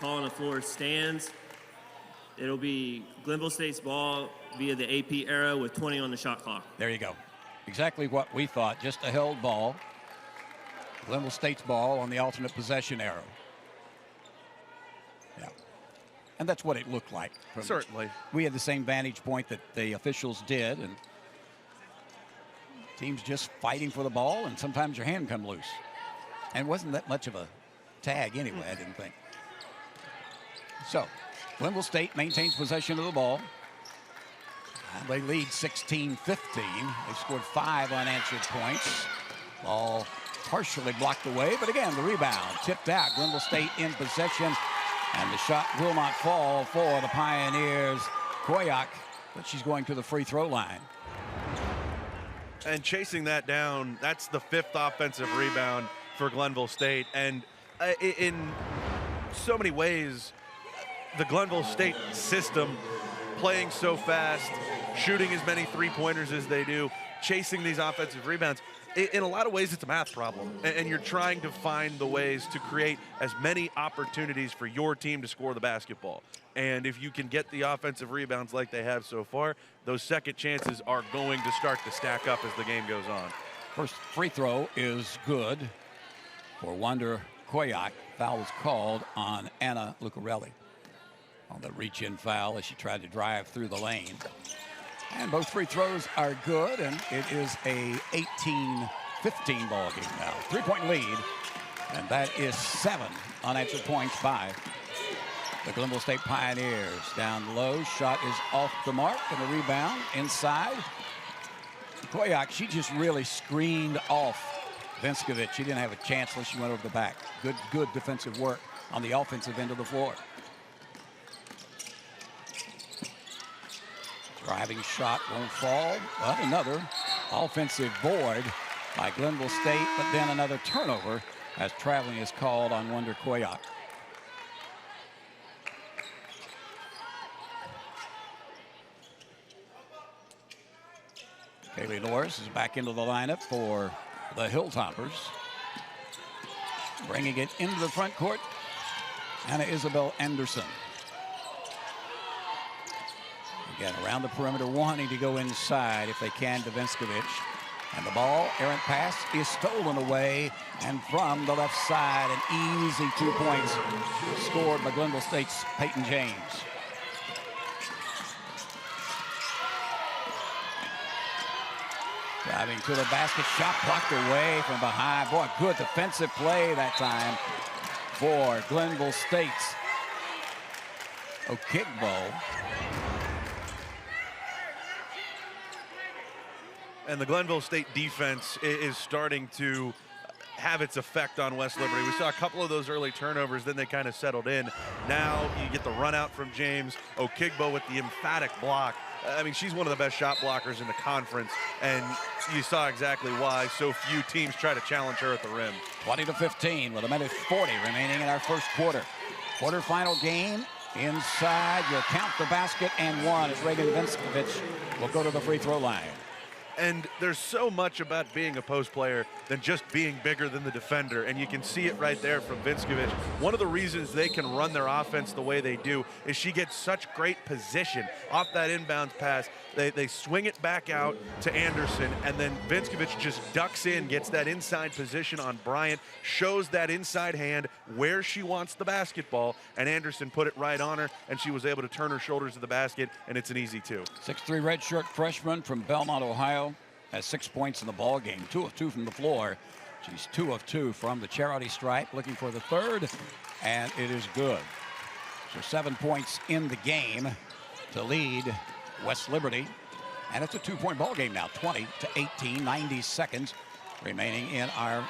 call on the floor stands. It'll be Glenville State's ball via the AP era with 20 on the shot clock. There you go. Exactly what we thought, just a held ball. Glenville State's ball on the alternate possession arrow. Yeah. And that's what it looked like. Certainly. We had the same vantage point that the officials did, and teams just fighting for the ball, and sometimes your hand come loose. And it wasn't that much of a tag anyway, I didn't think. So, Glenville State maintains possession of the ball. And they lead 16-15. They scored 5 unanswered points. Ball partially blocked away, but again, the rebound tipped out. Glenville State in possession, and the shot will not fall for the Pioneers. Koyak, but she's going to the free throw line. And chasing that down, that's the 5th offensive rebound for Glenville State. And in so many ways, the Glenville State system, playing so fast, shooting as many three-pointers as they do, chasing these offensive rebounds, in a lot of ways it's a math problem, and you're trying to find the ways to create as many opportunities for your team to score the basketball. And if you can get the offensive rebounds like they have so far, those second chances are going to start to stack up as the game goes on. First free throw is good for Nwando Okigbo. Foul was called on Anna Lucarelli on the reach-in foul as she tried to drive through the lane. And both free throws are good, and it is a 18-15 ball game now. 3-point lead, and that is 7 unanswered points by the Glenville State Pioneers. Down low, shot is off the mark, and the rebound inside. Koyak, she just really screened off Vinskovich. She didn't have a chance unless she went over the back. Good defensive work on the offensive end of the floor. Driving shot won't fall, but another offensive board by Glenville State, but then another turnover as traveling is called on Nwando Okigbo. Kaylee Norris is back into the lineup for the Hilltoppers. Bringing it into the front court, Anna Isabel Anderson. Again, around the perimeter, wanting to go inside if they can to Vinskovich. And the ball, errant pass, is stolen away. And from the left side, an easy 2 points scored by Glenville State's Peyton James. Driving to the basket, shot blocked away from behind. Boy, good defensive play that time for Glenville State's Okigbo. And the Glenville State defense is starting to have its effect on West Liberty. We saw a couple of those early turnovers, then they kind of settled in. Now you get the run out from James. Okigbo with the emphatic block. I mean, she's one of the best shot blockers in the conference, and you saw exactly why so few teams try to challenge her at the rim. 20-15 with 1:40 remaining in our first quarter. Quarterfinal game inside. You'll count the basket and one as Reagan Vinskovich will go to the free throw line. And there's so much about being a post player than just being bigger than the defender, and you can see it right there from Vinskovich. One of the reasons they can run their offense the way they do is she gets such great position off that inbounds pass. They swing it back out to Anderson, and then Vinskovich just ducks in, gets that inside position on Bryant, shows that inside hand where she wants the basketball, and Anderson put it right on her, and she was able to turn her shoulders to the basket, and it's an easy 2. 6'3" redshirt freshman from Belmont, Ohio. Has 6 points in the ball game, 2 of 2 from the floor. She's 2 of 2 from the charity stripe, looking for the third, and it is good. So 7 points in the game to lead West Liberty, and it's a 2-point ball game now, 20-18, 90 seconds remaining in our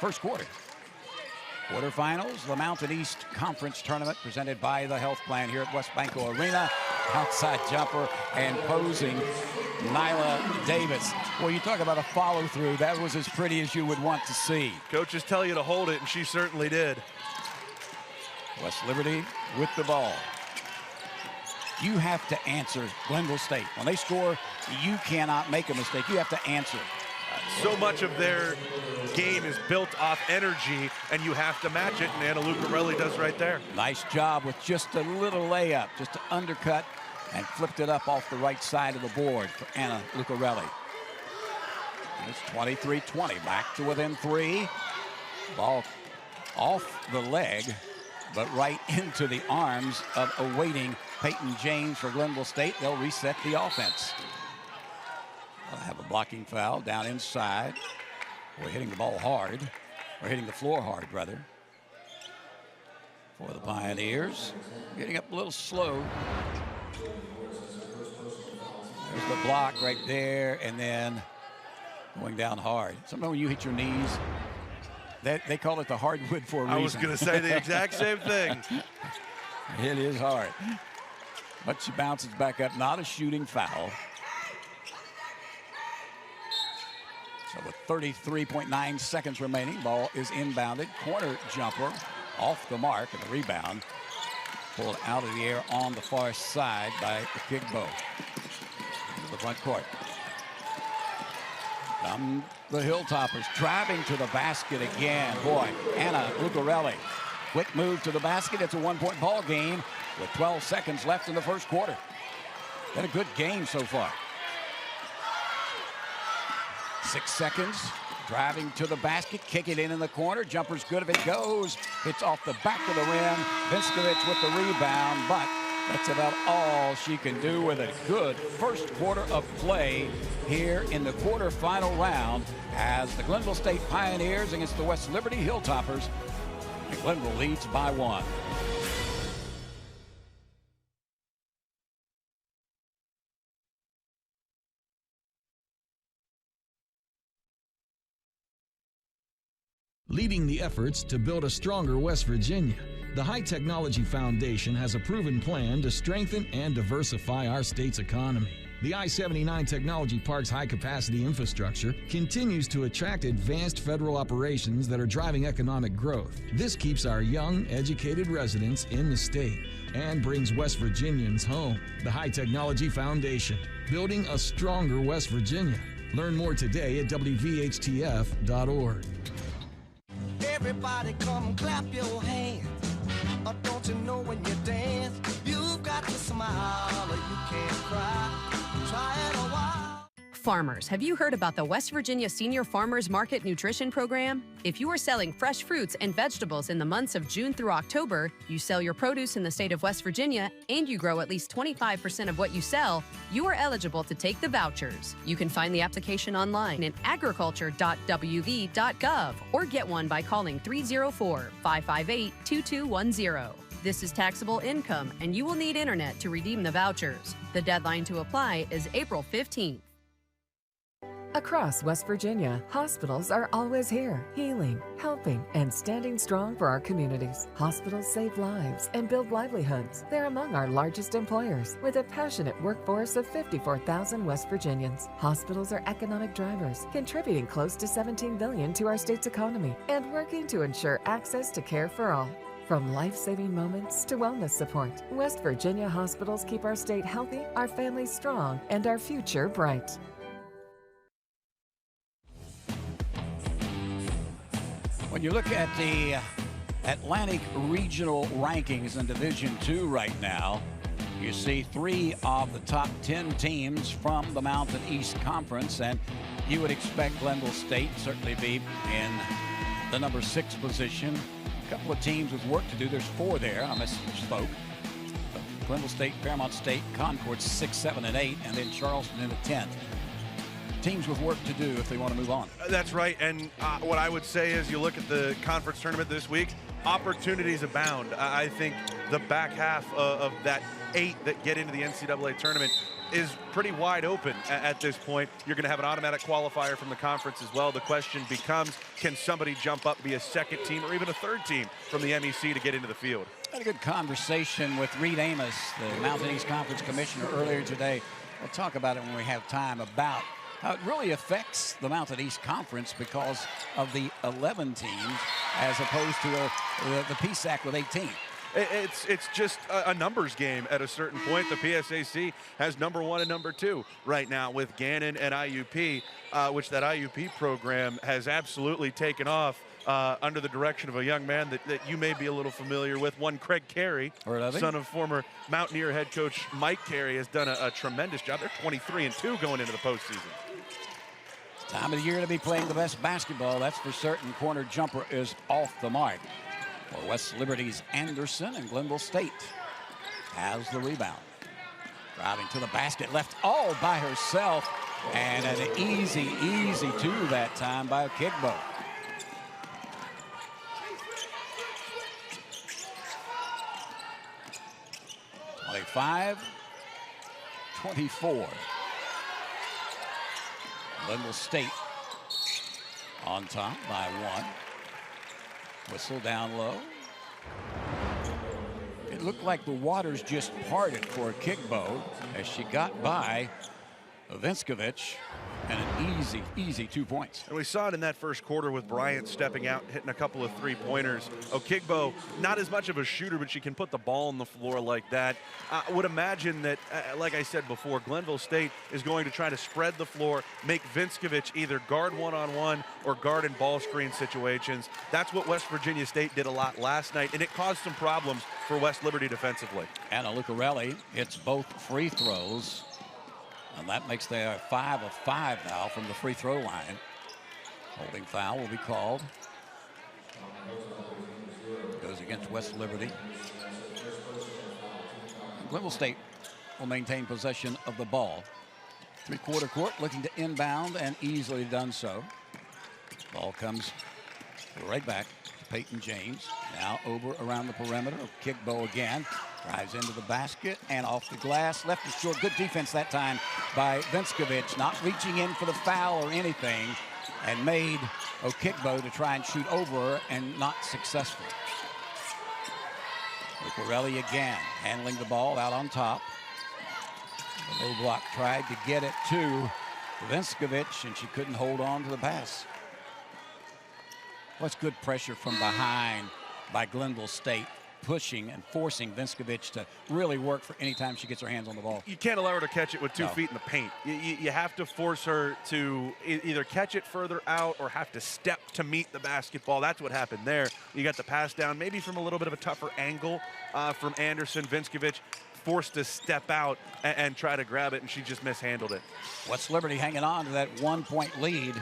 first quarter. Quarterfinals, the Mountain East Conference Tournament presented by the Health Plan here at WesBanco Arena. Outside jumper and posing Nyla Davis. Well, you talk about a follow-through. That was as pretty as you would want to see. Coaches tell you to hold it, and she certainly did. West Liberty with the ball. You have to answer Glenville State. When they score, you cannot make a mistake. You have to answer. So much of their game is built off energy, and you have to match it, and Anna Lucarelli does right there. Nice job with just a little layup, just to undercut and flipped it up off the right side of the board for Anna Lucarelli. It's 23-20, back to within 3. Ball off the leg, but right into the arms of awaiting Peyton James for Glenville State. They'll reset the offense. They'll have a blocking foul down inside. We're hitting the ball hard. We're hitting the floor hard, rather. For the Pioneers, getting up a little slow. There's the block right there, and then going down hard. Sometimes when you hit your knees, they call it the hardwood for a reason. I was going to say the exact same thing. It is hard. But she bounces back up, not a shooting foul. So with 33.9 seconds remaining, ball is inbounded. Corner jumper off the mark, and the rebound pulled out of the air on the far side by Okigbo. The front court. The Hilltoppers driving to the basket again. Boy, Anna Lucarelli. Quick move to the basket. It's a one-point ball game with 12 seconds left in the first quarter. Been a good game so far. 6 seconds. Driving to the basket. Kick it in the corner. Jumper's good if it goes. It's off the back of the rim. Vinskovich with the rebound, but that's about all she can do with a good first quarter of play here in the quarterfinal round as the Glenville State Pioneers against the West Liberty Hilltoppers. And Glenville leads by 1. Leading the efforts to build a stronger West Virginia, the High Technology Foundation has a proven plan to strengthen and diversify our state's economy. The I-79 Technology Park's high-capacity infrastructure continues to attract advanced federal operations that are driving economic growth. This keeps our young, educated residents in the state and brings West Virginians home. The High Technology Foundation, building a stronger West Virginia. Learn more today at WVHTF.org. Everybody come clap your hands. Or don't you know when you dance, you've got to smile or you can't cry. Try it a while. Farmers, have you heard about the West Virginia Senior Farmers Market Nutrition Program? If you are selling fresh fruits and vegetables in the months of June through October, you sell your produce in the state of West Virginia, and you grow at least 25% of what you sell, you are eligible to take the vouchers. You can find the application online at agriculture.wv.gov or get one by calling 304-558-2210. This is taxable income, and you will need internet to redeem the vouchers. The deadline to apply is April 15th. Across West Virginia, hospitals are always here, healing, helping, and standing strong for our communities. Hospitals save lives and build livelihoods. They're among our largest employers, with a passionate workforce of 54,000 West Virginians. Hospitals are economic drivers, contributing close to $17 billion to our state's economy and working to ensure access to care for all. From life-saving moments to wellness support, West Virginia hospitals keep our state healthy, our families strong, and our future bright. When you look at the Atlantic Regional rankings in Division II right now, you see 3 of the top 10 teams from the Mountain East Conference, and you would expect Glenville State certainly be in the number 6 position. A couple of teams with work to do. There's 4 there. I misspoke. Glenville State, Fairmont State, Concord 6, 7, and 8, and then Charleston in the 10th. Teams with work to do if they want to move on. That's right, and what I would say is you look at the conference tournament this week, opportunities abound. I think the back half of that 8 that get into the NCAA tournament is pretty wide open at this point. You're going to have an automatic qualifier from the conference as well. The question becomes, can somebody jump up, be a second team or even a third team from the MEC to get into the field? I had a good conversation with Reed Amos, the Mountain East Conference Commissioner, earlier today. We'll talk about it when we have time, about how it really affects the Mountain East Conference because of the 11 teams as opposed to the PSAC with 18. It's just a numbers game at a certain point. The PSAC has number 1 and number 2 right now with Gannon and IUP, which that IUP program has absolutely taken off under the direction of a young man that you may be a little familiar with. One Craig Carey, son of former Mountaineer head coach Mike Carey, has done a tremendous job. They're 23-2 going into the postseason. Time of the year to be playing the best basketball, that's for certain. Corner jumper is off the mark. For West Liberty's Anderson, and Glenville State has the rebound. Driving to the basket, left all by herself, and an easy two that time by Okigbo. (25-24). Glenville State on top by 1. Whistle down low. It looked like the waters just parted for Okigbo as she got by Vinskovich, and an easy 2 points. And we saw it in that first quarter with Bryant stepping out, hitting a couple of three-pointers. Okigbo, not as much of a shooter, but she can put the ball on the floor like that. I would imagine that, like I said before, Glenville State is going to try to spread the floor, make Vinskovich either guard one-on-one or guard in ball screen situations. That's what West Virginia State did a lot last night, and it caused some problems for West Liberty defensively. Anna Lucarelli hits both free throws, and that makes their 5 of 5 now from the free throw line. Holding foul will be called. Goes against West Liberty. Glenville State will maintain possession of the ball. Three-quarter court, looking to inbound, and easily done so. Ball comes right back to Peyton James. Now over around the perimeter. Okigbo again. Drives into the basket and off the glass. Left is short. Good defense that time by Vinskovich. Not reaching in for the foul or anything, and made Okigbo to try and shoot over her, and not successful. Lucarelli again handling the ball out on top. The low block tried to get it to Vinskovich, and she couldn't hold on to the pass. What's good pressure from behind by Glenville State, pushing and forcing Vinskovich to really work for any time she gets her hands on the ball. You can't allow her to catch it with 2 feet in the paint. You have to force her to either catch it further out or have to step to meet the basketball. That's what happened there. You got the pass down, maybe from a little bit of a tougher angle from Anderson. Vinskovich forced to step out and try to grab it, and she just mishandled it. West Liberty hanging on to that 1-point lead.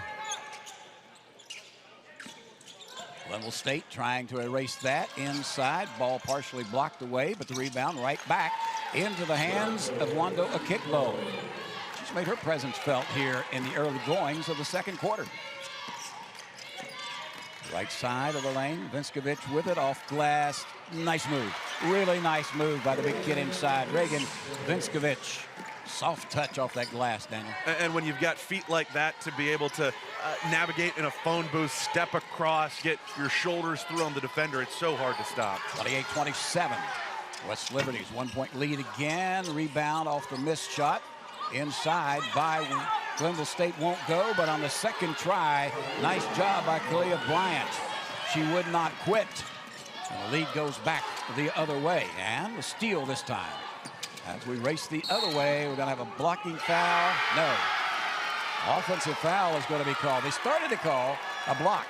Glenville State trying to erase that inside. Ball partially blocked away, but the rebound right back into the hands of Nwando Okigbo. She's made her presence felt here in the early goings of the second quarter. Right side of the lane, Vinskovich with it off glass. Nice move, really nice move by the big kid inside. Reagan Vinskovich. Soft touch off that glass, Daniel. And when you've got feet like that, to be able to navigate in a phone booth, step across, get your shoulders through on the defender, it's so hard to stop. 28-27. West Liberty's 1-point lead again. Rebound off the missed shot. Inside by Glenville State won't go, but on the second try, nice job by Kalia Bryant. She would not quit. And the lead goes back the other way. And the steal this time. As we race the other way, we're going to have a blocking foul. No. Offensive foul is going to be called. They started to call a block.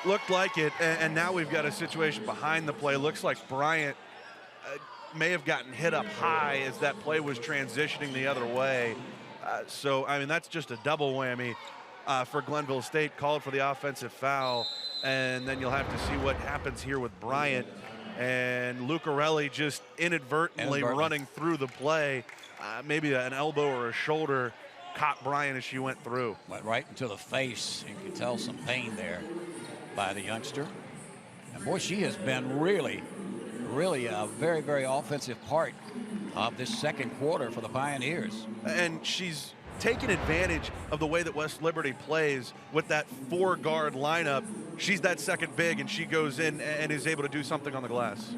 Looked like it, and now we've got a situation behind the play. Looks like Bryant may have gotten hit up high as that play was transitioning the other way. So, I mean, that's just a double whammy for Glenville State. Called for the offensive foul, and then you'll have to see what happens here with Bryant. And Lucarelli just inadvertently running through the play. Maybe an elbow or a shoulder caught Bryant as she went through. Went right into the face. You could tell some pain there by the youngster. And boy, she has been really a very, very offensive part of this second quarter for the Pioneers. And she's taken advantage of the way that West Liberty plays with that 4-guard lineup. She's that second big, and she goes in and is able to do something on the glass.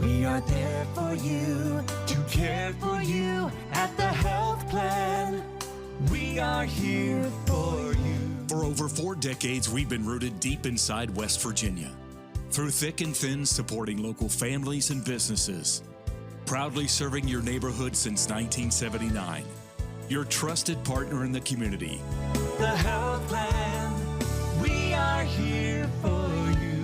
We are there for you, to care for you at the health plan. We are here for you. For over 4 decades, we've been rooted deep inside West Virginia. Through thick and thin, supporting local families and businesses. Proudly serving your neighborhood since 1979. Your trusted partner in the community. The Healthland, we are here for you.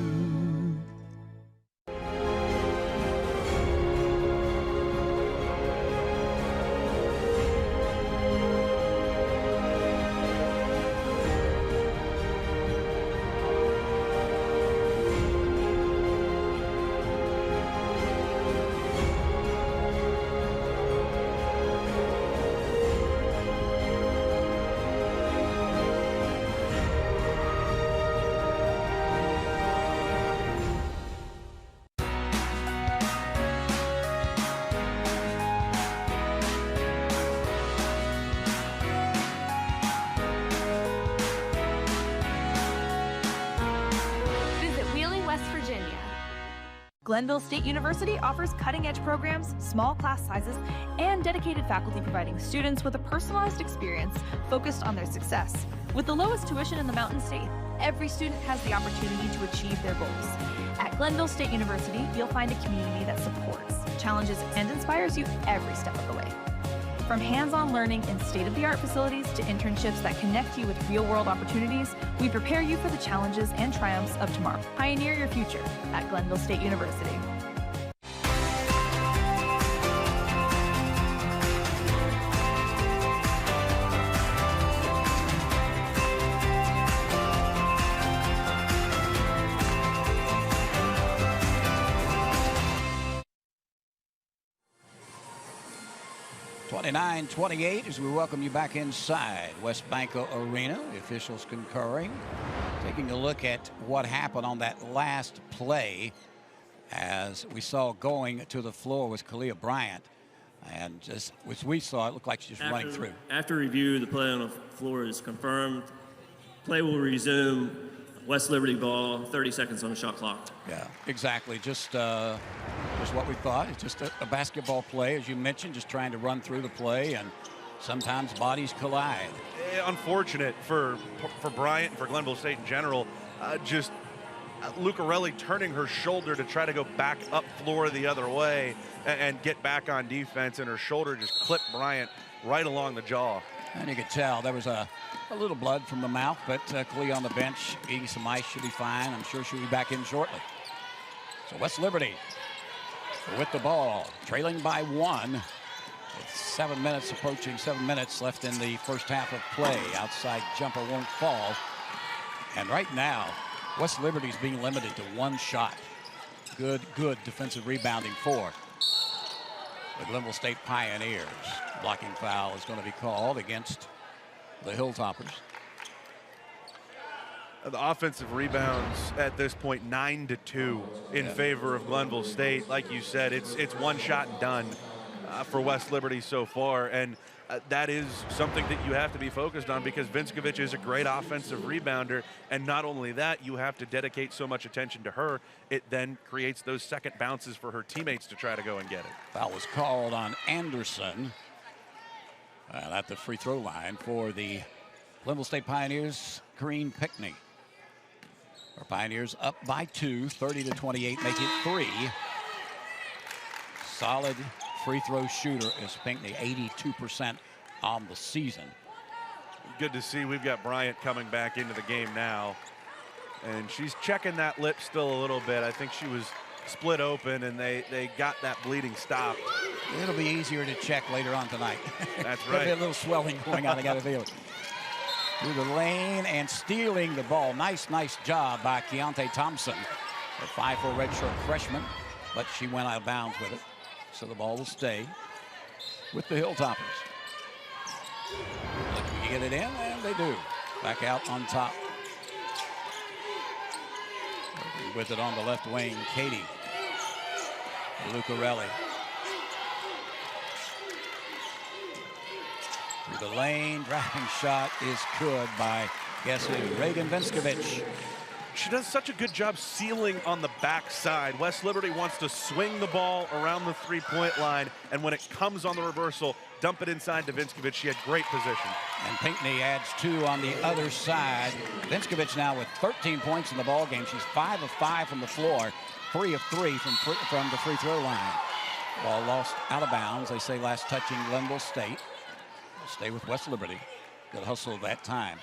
Glenville State University offers cutting-edge programs, small class sizes, and dedicated faculty providing students with a personalized experience focused on their success. With the lowest tuition in the Mountain State, every student has the opportunity to achieve their goals. At Glenville State University, you'll find a community that supports, challenges, and inspires you every step of the way. From hands-on learning in state-of-the-art facilities to internships that connect you with real-world opportunities, we prepare you for the challenges and triumphs of tomorrow. Pioneer your future at Glenville State University. (29-28) as we welcome you back inside WesBanco Arena. The officials concurring, taking a look at what happened on that last play. As we saw going to the floor was Kalia Bryant, and just as we saw, it looked like she was running through. After review, the play on the floor is confirmed. Play will resume. West Liberty ball, 30 seconds on the shot clock. Yeah, exactly. Just what we thought. It's just a basketball play, as you mentioned, just trying to run through the play, and sometimes bodies collide. Unfortunate for Bryant and for Glenville State in general. Just Lucarelli turning her shoulder to try to go back up floor the other way and get back on defense, and her shoulder just clipped Bryant right along the jaw. And you could tell there was a little blood from the mouth, but Kalia on the bench eating some ice, should be fine. I'm sure she'll be back in shortly. So West Liberty with the ball, trailing by 1. With 7 minutes, approaching 7 minutes left in the first half of play. Outside jumper won't fall. And right now, West Liberty is being limited to 1 shot. Good defensive rebounding for the Glenville State Pioneers. Blocking foul is going to be called against the Hilltoppers. The offensive rebounds at this point 9-2 in favor of Glenville State. Like you said, it's 1 shot and done for West Liberty so far, and that is something that you have to be focused on, because Vinskovich is a great offensive rebounder, and not only that, you have to dedicate so much attention to her. It then creates those second bounces for her teammates to try to go and get it. Foul was called on Anderson at the free throw line for the Glenville State Pioneers. Kareen Pickney. Our Pioneers up by 2, 30-28, make it 3. Solid free throw shooter is Pinkney, 82% on the season. Good to see. We've got Bryant coming back into the game now, and she's checking that lip still a little bit. I think she was split open, and they got that bleeding stopped. It'll be easier to check later on tonight. That's There'll right. be a little swelling going on. I got to feel it. Through the lane and stealing the ball. Nice job by Keontae Thompson, a 5'4" redshirt freshman, but she went out of bounds with it. So the ball will stay with the Hilltoppers. Looking to get it in, and they do. Back out on top. With it on the left wing, Katie Lucarelli. Through the lane, driving shot is good by, guess who? Reagan Vinskovich. she does such a good job sealing on the backside. West Liberty wants to swing the ball around the three-point line, and when it comes on the reversal, dump it inside to Vinskovich. She had great position. And Pinckney adds 2 on the other side. Vinskovich now with 13 points in the ball game. She's 5 of 5 from the floor, 3 of 3 from the free throw line. Ball lost out of bounds. They say last touching Glenville State. Stay with West Liberty. Good hustle that time.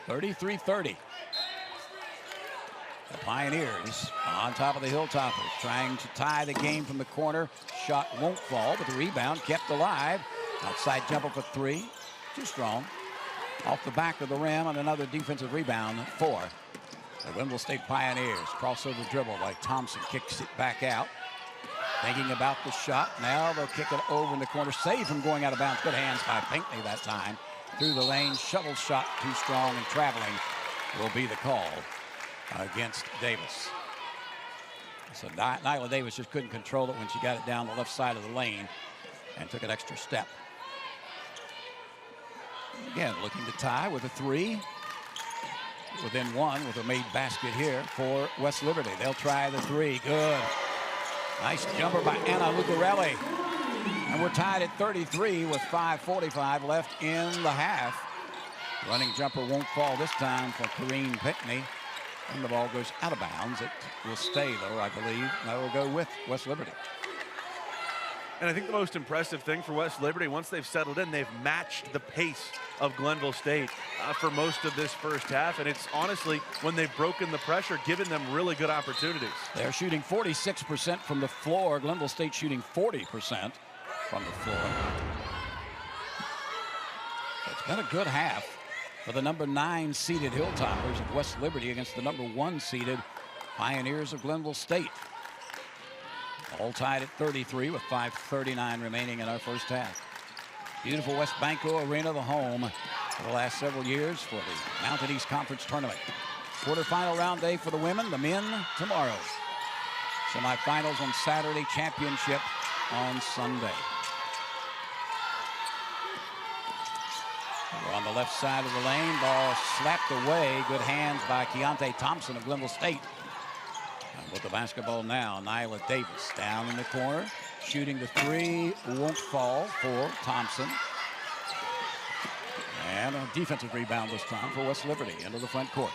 33-30. The Pioneers on top of the Hilltoppers, trying to tie the game from the corner. Shot won't fall, but the rebound kept alive. Outside jumper for 3. Too strong. Off the back of the rim, and another defensive rebound for the Glenville State Pioneers. Crossover dribble by Thompson, kicks it back out. Thinking about the shot. Now they'll kick it over in the corner. Saved from going out of bounds. Good hands by Pinckney that time. Through the lane, shovel shot too strong, and traveling will be the call against Davis. So Nyla Davis just couldn't control it when she got it down the left side of the lane and took an extra step. Again, looking to tie with a 3. Within 1 with a made basket here for West Liberty. They'll try the 3. Good. Nice jumper by Anna Lucarelli. And we're tied at 33 with 5:45 left in the half. Running jumper won't fall this time for Corrine Pinckney. And the ball goes out of bounds. It will stay, though, I believe. That will go with West Liberty. And I think the most impressive thing for West Liberty, once they've settled in, they've matched the pace of Glenville State for most of this first half. And it's honestly, when they've broken the pressure, given them really good opportunities. They're shooting 46% from the floor. Glenville State shooting 40% from the floor. It's been a good half for the number 9 seeded Hilltoppers of West Liberty against the number 1 seeded Pioneers of Glenville State. All tied at 33 with 5:39 remaining in our first half. Beautiful WesBanco Arena, the home for the last several years for the Mountain East Conference Tournament. Quarterfinal round day for the women, the men tomorrow. Semifinals on Saturday, championship on Sunday. We're on the left side of the lane, ball slapped away. Good hands by Keontae Thompson of Glenville State. And with the basketball now, Nyla Davis down in the corner, shooting the 3, won't fall for Thompson. And a defensive rebound this time for West Liberty into the front court.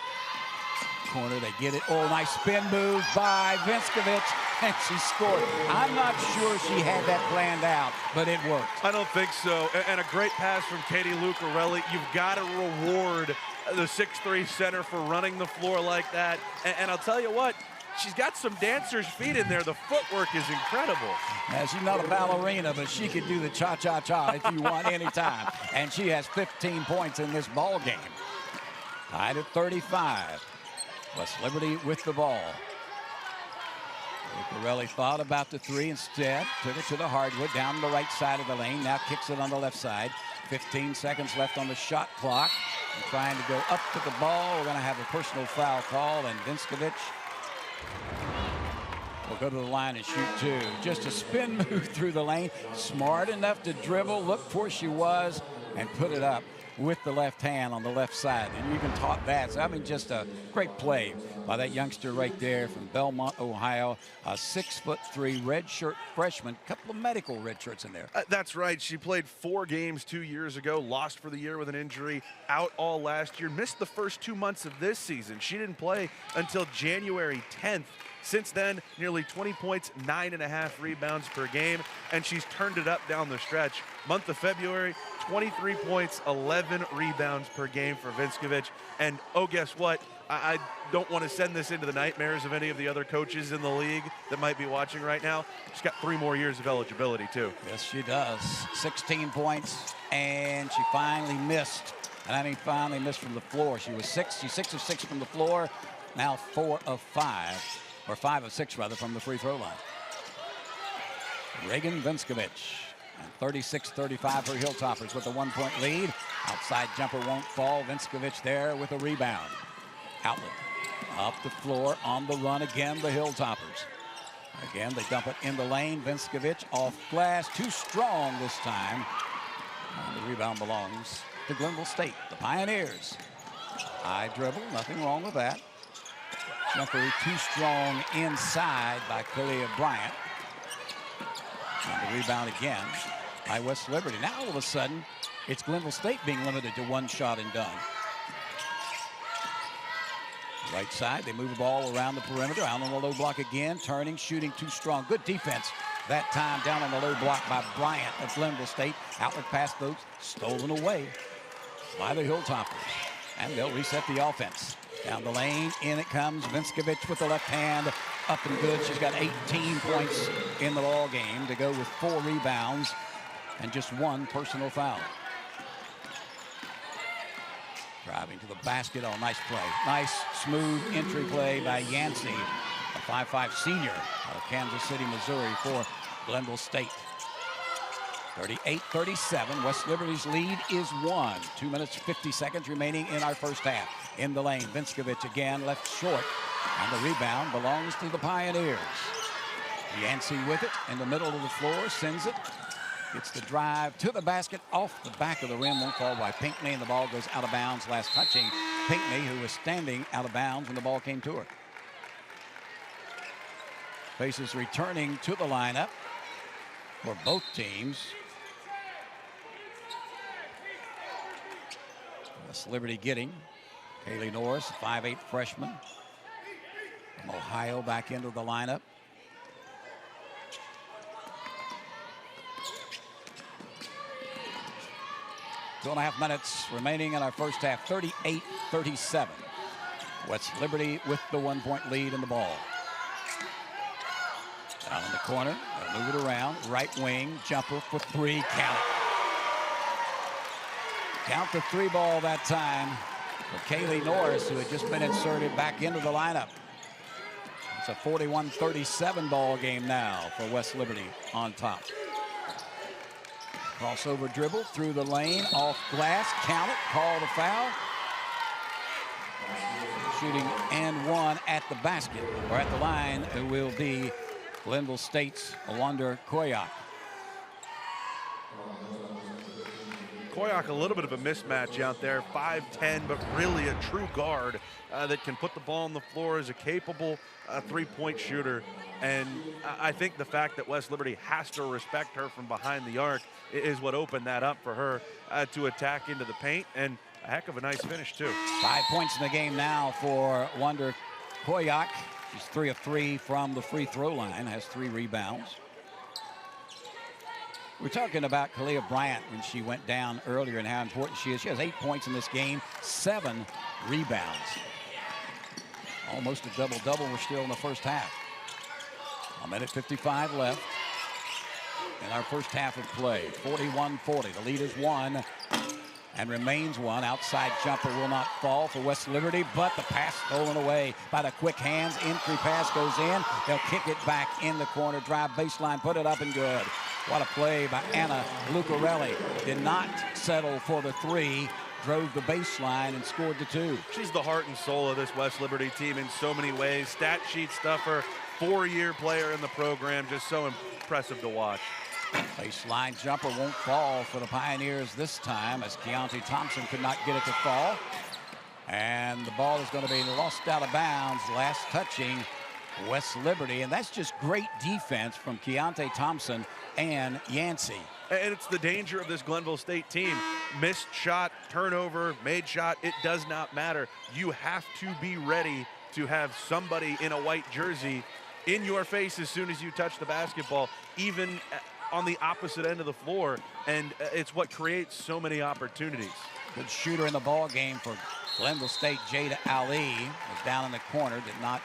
Corner, they get it. Oh, nice spin move by Vinskovich, and she scored. I'm not sure she had that planned out, but it worked. I don't think so. And a great pass from Katie Lucarelli. You've got to reward the 6'3" center for running the floor like that. And I'll tell you what, she's got some dancer's feet in there. The footwork is incredible. Now, she's not a ballerina, but she can do the cha-cha-cha if you want anytime. And she has 15 points in this ball game. Tied at 35. West Liberty with the ball. Lucarelli thought about the 3 instead. Took it to the hardwood down the right side of the lane. Now kicks it on the left side. 15 seconds left on the shot clock. And trying to go up to the ball. We're going to have a personal foul call, and Vinskovich will go to the line and shoot 2. Just a spin move through the lane. Smart enough to dribble, look where she was, and put it up with the left hand on the left side. And you even taught that. So, I mean, just a great play by that youngster right there from Belmont, Ohio. A 6'3" redshirt freshman. Couple of medical red shirts in there. That's right. She played 4 games 2 years ago, lost for the year with an injury, out all last year, missed the first 2 months of this season. She didn't play until January 10th. Since then, nearly 20 points, 9.5 rebounds per game, and she's turned it up down the stretch. Month of February, 23 points, 11 rebounds per game for Vinskovich. And oh, guess what? I don't want to send this into the nightmares of any of the other coaches in the league that might be watching right now. She's got 3 more years of eligibility, too. Yes, she does. 16 points, and she finally missed. And I mean finally missed from the floor. She's 6 of 6 from the floor, now 4 of 5. Or 5 of 6, rather, from the free throw line. Reagan Vinskovich. And 36-35 for Hilltoppers with a 1-point lead. Outside jumper won't fall. Vinskovich there with a rebound. Outlet. Up the floor on the run again, the Hilltoppers. Again, they dump it in the lane. Vinskovich off glass. Too strong this time. And the rebound belongs to Glenville State, the Pioneers. High dribble, nothing wrong with that. Jumper too strong inside by Kalia Bryant. And the rebound again by West Liberty. Now all of a sudden, it's Glenville State being limited to one shot and done. Right side, they move the ball around the perimeter, out on the low block again, turning, shooting too strong. Good defense that time down on the low block by Bryant of Glenville State. Outlet pass, those stolen away by the Hilltoppers. And they'll reset the offense. Down the lane, in it comes Vinskovich with the left hand, up and good. She's got 18 points in the ball game to go with 4 rebounds and just 1 personal foul. Driving to the basket. Oh, nice play. Nice, smooth entry play by Yancey, a 5'5" senior out of Kansas City, Missouri for Glenville State. 38-37. West Liberty's lead is 1. 2 minutes, 50 seconds remaining in our first half. In the lane, Vinskovich again, left short. And the rebound belongs to the Pioneers. Yancey with it in the middle of the floor, sends it. Gets the drive to the basket, off the back of the rim, won't fall by Pinckney, and the ball goes out of bounds. Last touching Pinckney, who was standing out of bounds when the ball came to her. Faces returning to the lineup for both teams. West Liberty getting Kaylee Norris, 5'8" freshman from Ohio, back into the lineup. Two and a half minutes remaining in our first half, 38-37. West Liberty with the 1-point lead in the ball. Down in the corner, they'll move it around, right wing, jumper for 3, count it. Count the 3 ball that time for Kaylee Norris, who had just been inserted back into the lineup. It's a 41-37 ball game now for West Liberty on top. Crossover dribble through the lane, off glass, count it, call the foul. Shooting and 1 at the basket, or at the line, it will be Glenville State's Nwando Okigbo. Koyak, a little bit of a mismatch out there, 5'10", but really a true guard that can put the ball on the floor, is a capable 3-point shooter. And I think the fact that West Liberty has to respect her from behind the arc is what opened that up for her to attack into the paint, and a heck of a nice finish too. 5 points in the game now for Nwando Okigbo. She's 3 of 3 from the free throw line, has 3 rebounds. We're talking about Kalia Bryant when she went down earlier and how important she is. She has 8 points in this game, 7 rebounds. Almost a double-double. We're still in the first half. 1:55 left in our first half of play. 41-40. The lead is 1 and remains 1. Outside jumper will not fall for West Liberty, but the pass stolen away by the quick hands. Entry pass goes in. They'll kick it back in the corner. Drive baseline, put it up and good. What a play by Anna Lucarelli. Did not settle for the 3. Drove the baseline and scored the 2. She's the heart and soul of this West Liberty team in so many ways. Stat sheet stuffer, 4-year player in the program, just so impressive to watch. Baseline jumper won't fall for the Pioneers this time, as Keontae Thompson could not get it to fall. And the ball is going to be lost out of bounds. Last touching West Liberty, and that's just great defense from Keontae Thompson and Yancey. And it's the danger of this Glenville State team. Missed shot, turnover, made shot, it does not matter. You have to be ready to have somebody in a white jersey in your face as soon as you touch the basketball, even on the opposite end of the floor, and it's what creates so many opportunities. Good shooter in the ball game for Glenville State. Jada Ali was down in the corner, did not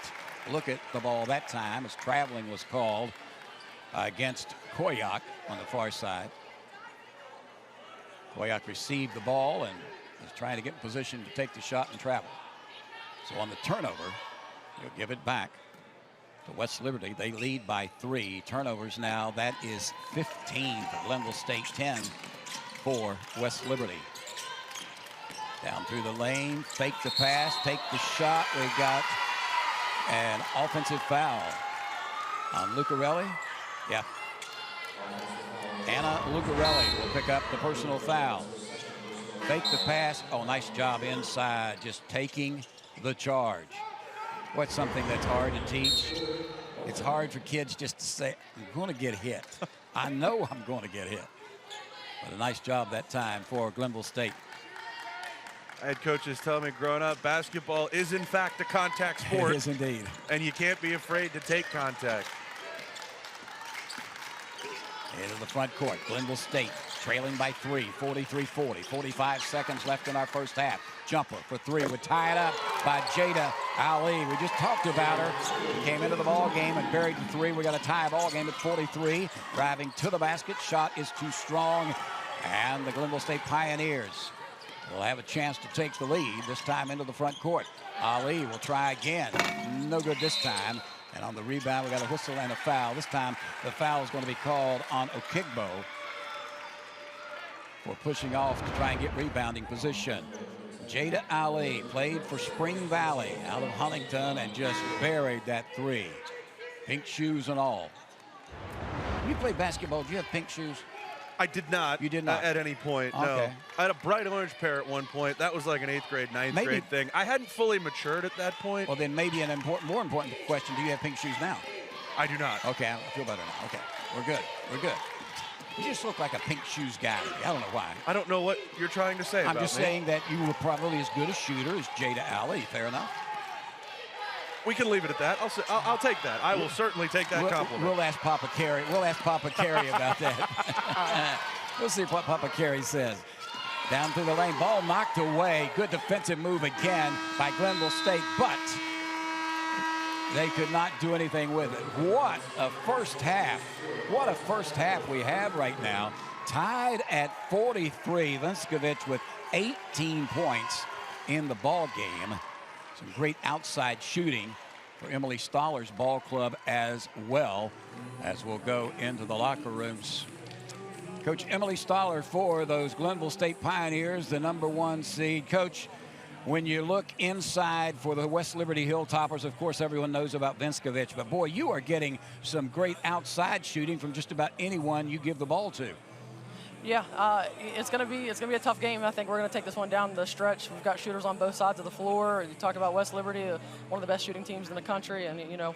look at the ball that time as traveling was called against Koyak on the far side. Koyak received the ball and is trying to get in position to take the shot and travel. So on the turnover, he'll give it back to West Liberty. They lead by 3 turnovers now. That is 15 for Glenville State, 10 for West Liberty. Down through the lane, fake the pass, take the shot. We got an offensive foul on Lucarelli. Yeah. Anna Lucarelli will pick up the personal foul. Fake the pass. Oh, nice job inside, just taking the charge. What's something that's hard to teach? It's hard for kids just to say, I'm going to get hit. I know I'm going to get hit. But a nice job that time for Glenville State. Head coaches tell me growing up, basketball is in fact a contact sport. It is indeed. And you can't be afraid to take contact. Into the front court, Glenville State trailing by 3, 43-40, 45 seconds left in our first half. Jumper for 3 would tie it up by Jada Ali. We just talked about her. She came into the ball game and buried the 3. We got a tie ball game at 43. Driving to the basket, shot is too strong. And the Glenville State Pioneers will have a chance to take the lead, this time into the front court. Ali will try again. No good this time. And on the rebound, we got a whistle and a foul. This time, the foul is going to be called on Okigbo for pushing off to try and get rebounding position. Jada Ali played for Spring Valley out of Huntington and just buried that 3. Pink shoes and all. When you play basketball, do you have pink shoes? I did not. You did not? At any point, no. Okay. I had a bright orange pair at one point. That was like an 8th grade, 9th grade thing. I hadn't fully matured at that point. Well, then maybe more important question, do you have pink shoes now? I do not. Okay, I feel better now. Okay, we're good. We're good. You just look like a pink shoes guy. I don't know why. I don't know what you're trying to say I'm about just me. saying that you were probably as good a shooter as Jada Ali. Fair enough? We can leave it at that. I'll take that. I will certainly take that compliment. We'll ask Papa Carey. We'll ask Papa Carey about that. We'll see what Papa Carey says. Down through the lane, ball knocked away. Good defensive move again by Glenville State, but they could not do anything with it. What a first half. What a first half we have right now. Tied at 43. Venskovic with 18 points in the ball game. Some great outside shooting for Emily Stoller's ball club as well, as we'll go into the locker rooms. Coach Emily Stoller for those Glenville State Pioneers, the #1 seed. Coach, when you look inside for the West Liberty Hilltoppers, of course, everyone knows about Venskovic, but boy, you are getting some great outside shooting from just about anyone you give the ball to. Yeah, it's gonna be a tough game. I think we're gonna take this one down the stretch. We've got shooters on both sides of the floor. You talk about West Liberty, one of the best shooting teams in the country, and you know,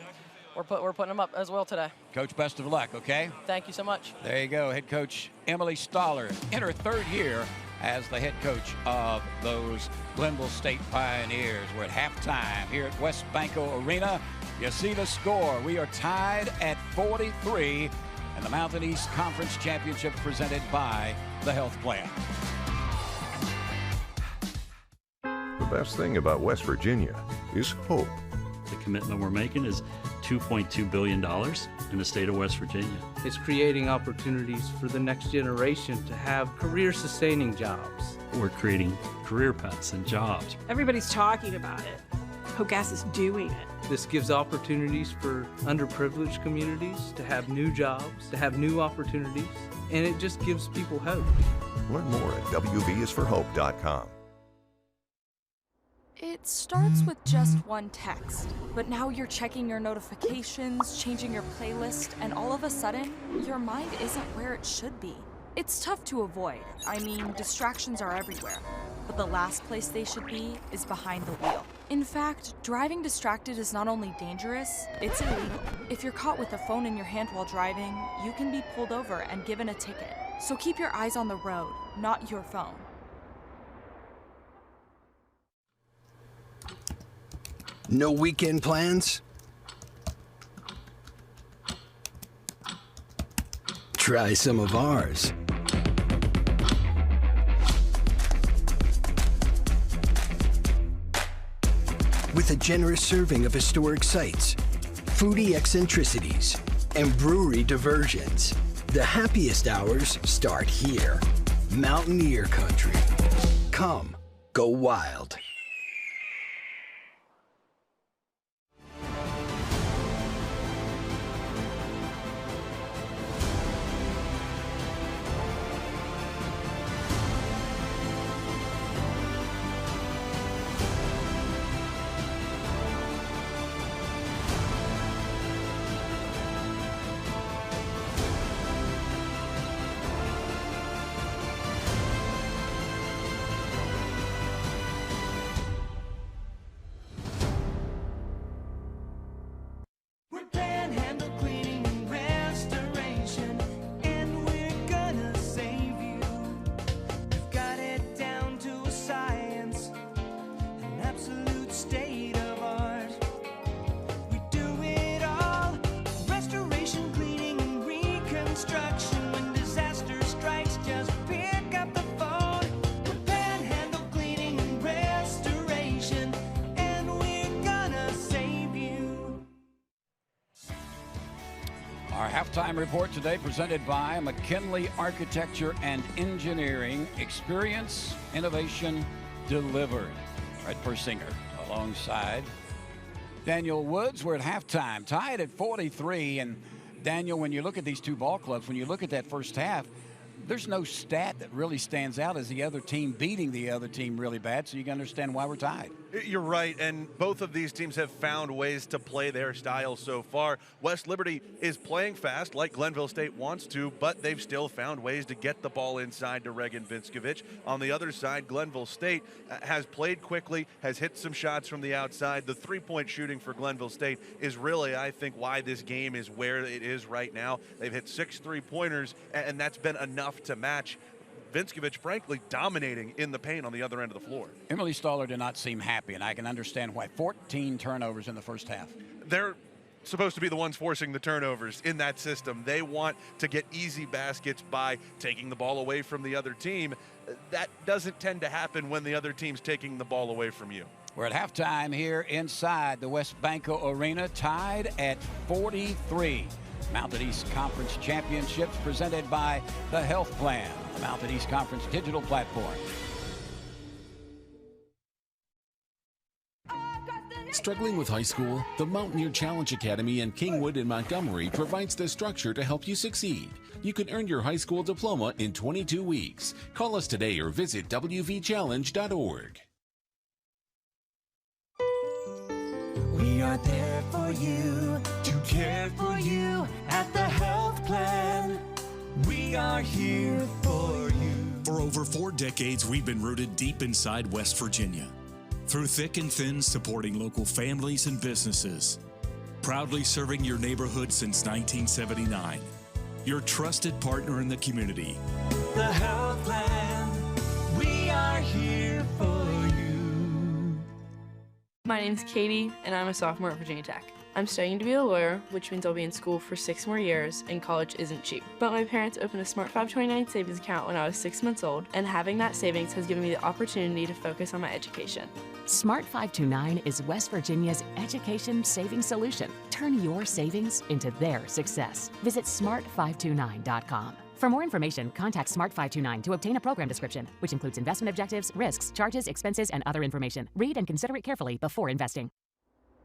we're putting them up as well today. Coach, best of luck. Okay. Thank you so much. There you go, head coach Emily Stoller in her 3rd year as the head coach of those Glenville State Pioneers. We're at halftime here at WesBanco Arena. You see the score. We are tied at 43. And the Mountain East Conference Championship presented by the Health Plan. The best thing about West Virginia is hope. The commitment we're making is $2.2 billion in the state of West Virginia. It's creating opportunities for the next generation to have career-sustaining jobs. We're creating career paths and jobs. Everybody's talking about it. Hogas is doing it. This gives opportunities for underprivileged communities to have new jobs, to have new opportunities, and it just gives people hope. Learn more at wvisforhope.com. It starts with just one text, but now you're checking your notifications, changing your playlist, and all of a sudden, your mind isn't where it should be. It's tough to avoid. I mean, distractions are everywhere. But the last place they should be is behind the wheel. In fact, driving distracted is not only dangerous, it's illegal. If you're caught with a phone in your hand while driving, you can be pulled over and given a ticket. So keep your eyes on the road, not your phone. No weekend plans? Try some of ours. With a generous serving of historic sites, foodie eccentricities, and brewery diversions, the happiest hours start here. Mountaineer Country. Come, go wild. Our halftime report today presented by McKinley Architecture and Engineering. Experience, innovation, delivered. Red Persinger alongside Daniel Woods. We're at halftime, tied at 43. And Daniel, when you look at these two ball clubs, when you look at that first half, there's no stat that really stands out as the other team beating the other team really bad, so you can understand why we're tied. You're right, and both of these teams have found ways to play their style so far. West Liberty is playing fast like Glenville State wants to, but they've still found ways to get the ball inside to Regan Vinskovich. On the other side, Glenville State has played quickly, has hit some shots from the outside. The three-point shooting for Glenville State is really, I think, why this game is where it is right now. They've hit 6 3-pointers, and that's been enough to match Vinskovich, frankly, dominating in the paint on the other end of the floor. Emily Stoller did not seem happy, and I can understand why. 14 turnovers in the first half. They're supposed to be the ones forcing the turnovers in that system. They want to get easy baskets by taking the ball away from the other team. That doesn't tend to happen when the other team's taking the ball away from you. We're at halftime here inside the WesBanco Arena, tied at 43. Mountain East Conference Championships presented by the Health Plan, the Mountain East Conference digital platform. Struggling with high school? The Mountaineer Challenge Academy in Kingwood and Montgomery provides the structure to help you succeed. You can earn your high school diploma in 22 weeks. Call us today or visit wvchallenge.org. We are there for you, to care for you at the Health Plan. We are here for you. For over 4 decades, we've been rooted deep inside West Virginia. Through thick and thin, supporting local families and businesses. Proudly serving your neighborhood since 1979. Your trusted partner in the community. The Health Plan. We are here for you. My name's Katie, and I'm a sophomore at Virginia Tech. I'm studying to be a lawyer, which means I'll be in school for 6 more years, and college isn't cheap. But my parents opened a Smart 529 savings account when I was 6 months old, and having that savings has given me the opportunity to focus on my education. Smart 529 is West Virginia's education savings solution. Turn your savings into their success. Visit smart529.com. For more information, contact Smart 529 to obtain a program description, which includes investment objectives, risks, charges, expenses, and other information. Read and consider it carefully before investing.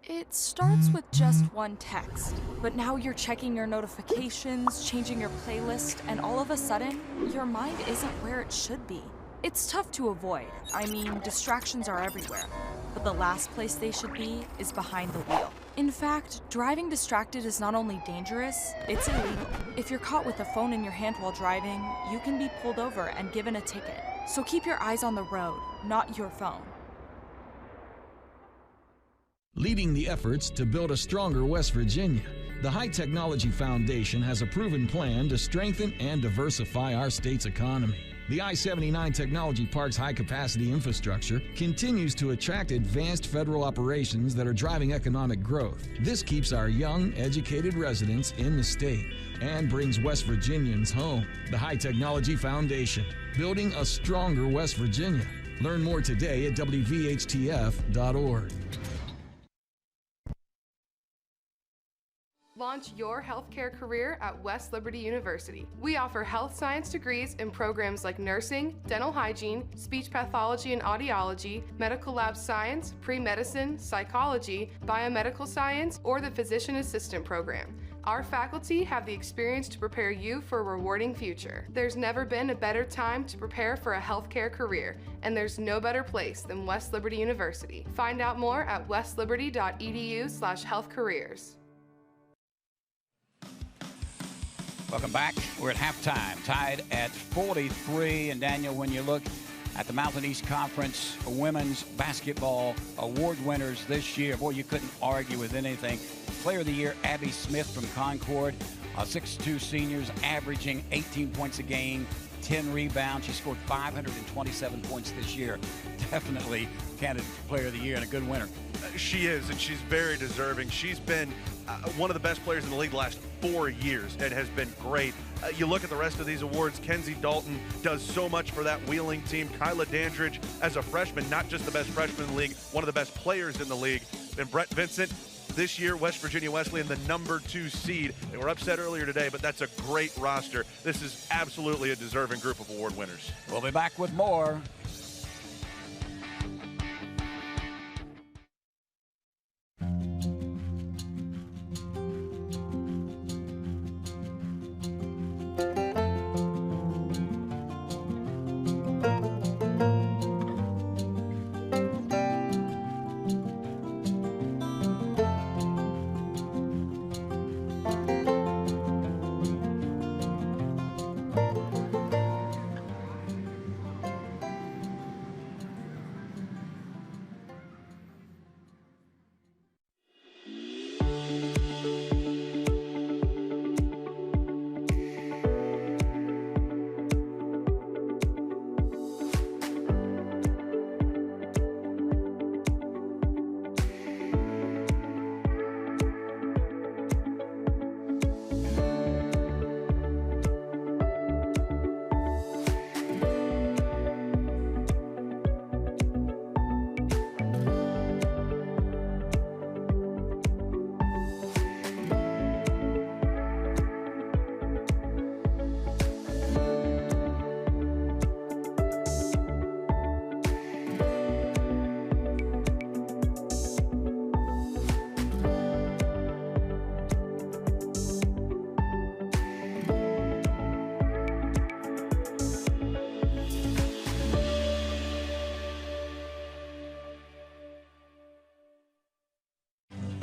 It starts with just one text, but now you're checking your notifications, changing your playlist, and all of a sudden, your mind isn't where it should be. It's tough to avoid. I mean, distractions are everywhere. But the last place they should be is behind the wheel. In fact, driving distracted is not only dangerous, it's illegal. If you're caught with a phone in your hand while driving, you can be pulled over and given a ticket. So keep your eyes on the road, not your phone. Leading the efforts to build a stronger West Virginia, the High Technology Foundation has a proven plan to strengthen and diversify our state's economy. The I-79 Technology Park's high-capacity infrastructure continues to attract advanced federal operations that are driving economic growth. This keeps our young, educated residents in the state and brings West Virginians home. The High Technology Foundation, building a stronger West Virginia. Learn more today at wvhtf.org. Launch your healthcare career at West Liberty University. We offer health science degrees in programs like nursing, dental hygiene, speech pathology and audiology, medical lab science, pre-medicine, psychology, biomedical science, or the physician assistant program. Our faculty have the experience to prepare you for a rewarding future. There's never been a better time to prepare for a healthcare career, and there's no better place than West Liberty University. Find out more at westliberty.edu/healthcareers. Welcome back. We're at halftime, tied at 43. And Daniel, when you look at the Mountain East Conference women's basketball award winners this year, boy, you couldn't argue with anything. Player of the Year, Abby Smith from Concord, 6'2" seniors, averaging 18 points a game, 10 rebounds. She scored 527 points this year. Definitely candidate for Player of the Year and a good winner. She is, and she's very deserving. She's been one of the best players in the league the last 4 years and has been great. You look at the rest of these awards, Kenzie Dalton does so much for that Wheeling team. Kyla Dandridge, as a freshman, not just the best freshman in the league, one of the best players in the league. And Brett Vincent, This year, West Virginia Wesleyan, the #2 seed. They were upset earlier today, but that's a great roster. This is absolutely a deserving group of award winners. We'll be back with more.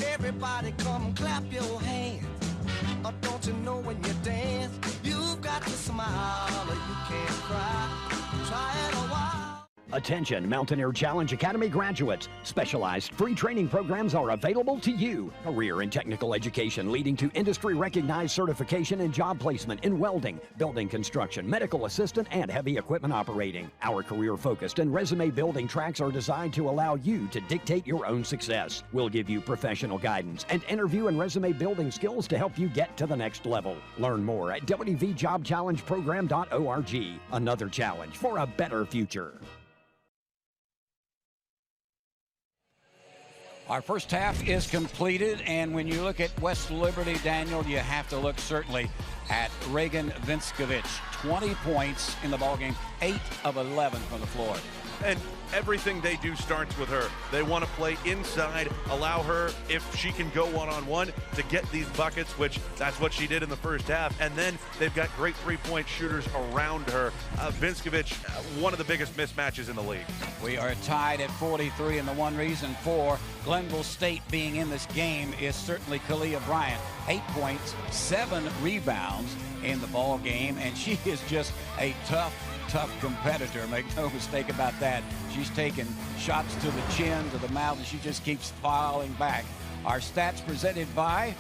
Everybody come clap your hands. Or don't you know when you dance, you've got to smile or you can't cry. Try it a while. Attention, Mountaineer Challenge Academy graduates. Specialized free training programs are available to you. Career and technical education leading to industry-recognized certification and job placement in welding, building construction, medical assistant, and heavy equipment operating. Our career-focused and resume-building tracks are designed to allow you to dictate your own success. We'll give you professional guidance and interview and resume-building skills to help you get to the next level. Learn more at wvjobchallengeprogram.org. Another challenge for a better future. Our first half is completed, and when you look at West Liberty, Daniel, you have to look certainly at Reagan Vinskovich. 20 points in the ballgame, 8 of 11 from the floor. And everything they do starts with her. They want to play inside, allow her, if she can go one-on-one, to get these buckets, which that's what she did in the first half. And then they've got great three-point shooters around her. Vinskovich, one of the biggest mismatches in the league. We are tied at 43, and the one reason for Glenville State being in this game is certainly Kalia Bryant. 8 points, 7 rebounds in the ball game, and she is just a tough competitor. Make no mistake about that. She's taking shots to the chin, to the mouth, and she just keeps falling back. Our stats presented by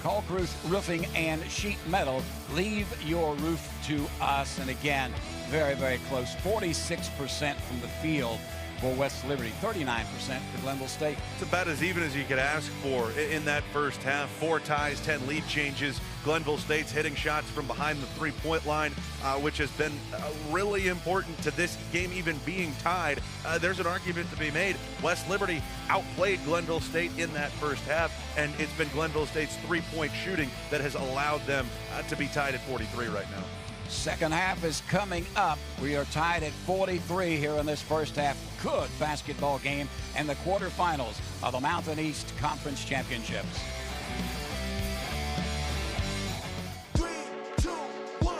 Kalkruth Roofing and Sheet Metal. Leave your roof to us. And again, very, very close. 46% from the field for West Liberty, 39% for Glenville State. It's about as even as you could ask for in that first half. 4 ties, 10 lead changes. Glenville State's hitting shots from behind the three-point line, which has been really important to this game even being tied. There's an argument to be made. West Liberty outplayed Glenville State in that first half, and it's been Glenville State's three-point shooting that has allowed them to be tied at 43 right now. Second half is coming up. We are tied at 43 here in this first half. Good basketball game and the quarterfinals of the Mountain East Conference Championships. 3, 2, 1.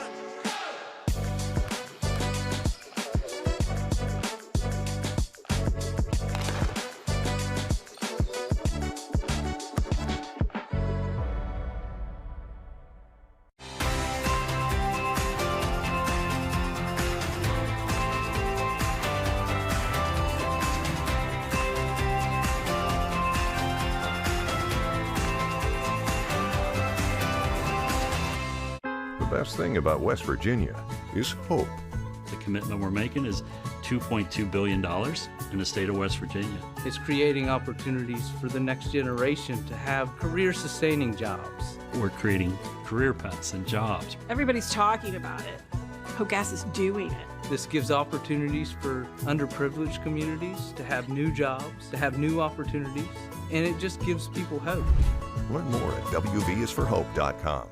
The best thing about West Virginia is hope. The commitment we're making is $2.2 billion in the state of West Virginia. It's creating opportunities for the next generation to have career-sustaining jobs. We're creating career paths and jobs. Everybody's talking about it. Hope Gas is doing it. This gives opportunities for underprivileged communities to have new jobs, to have new opportunities, and it just gives people hope. Learn more at wvsforhope.com.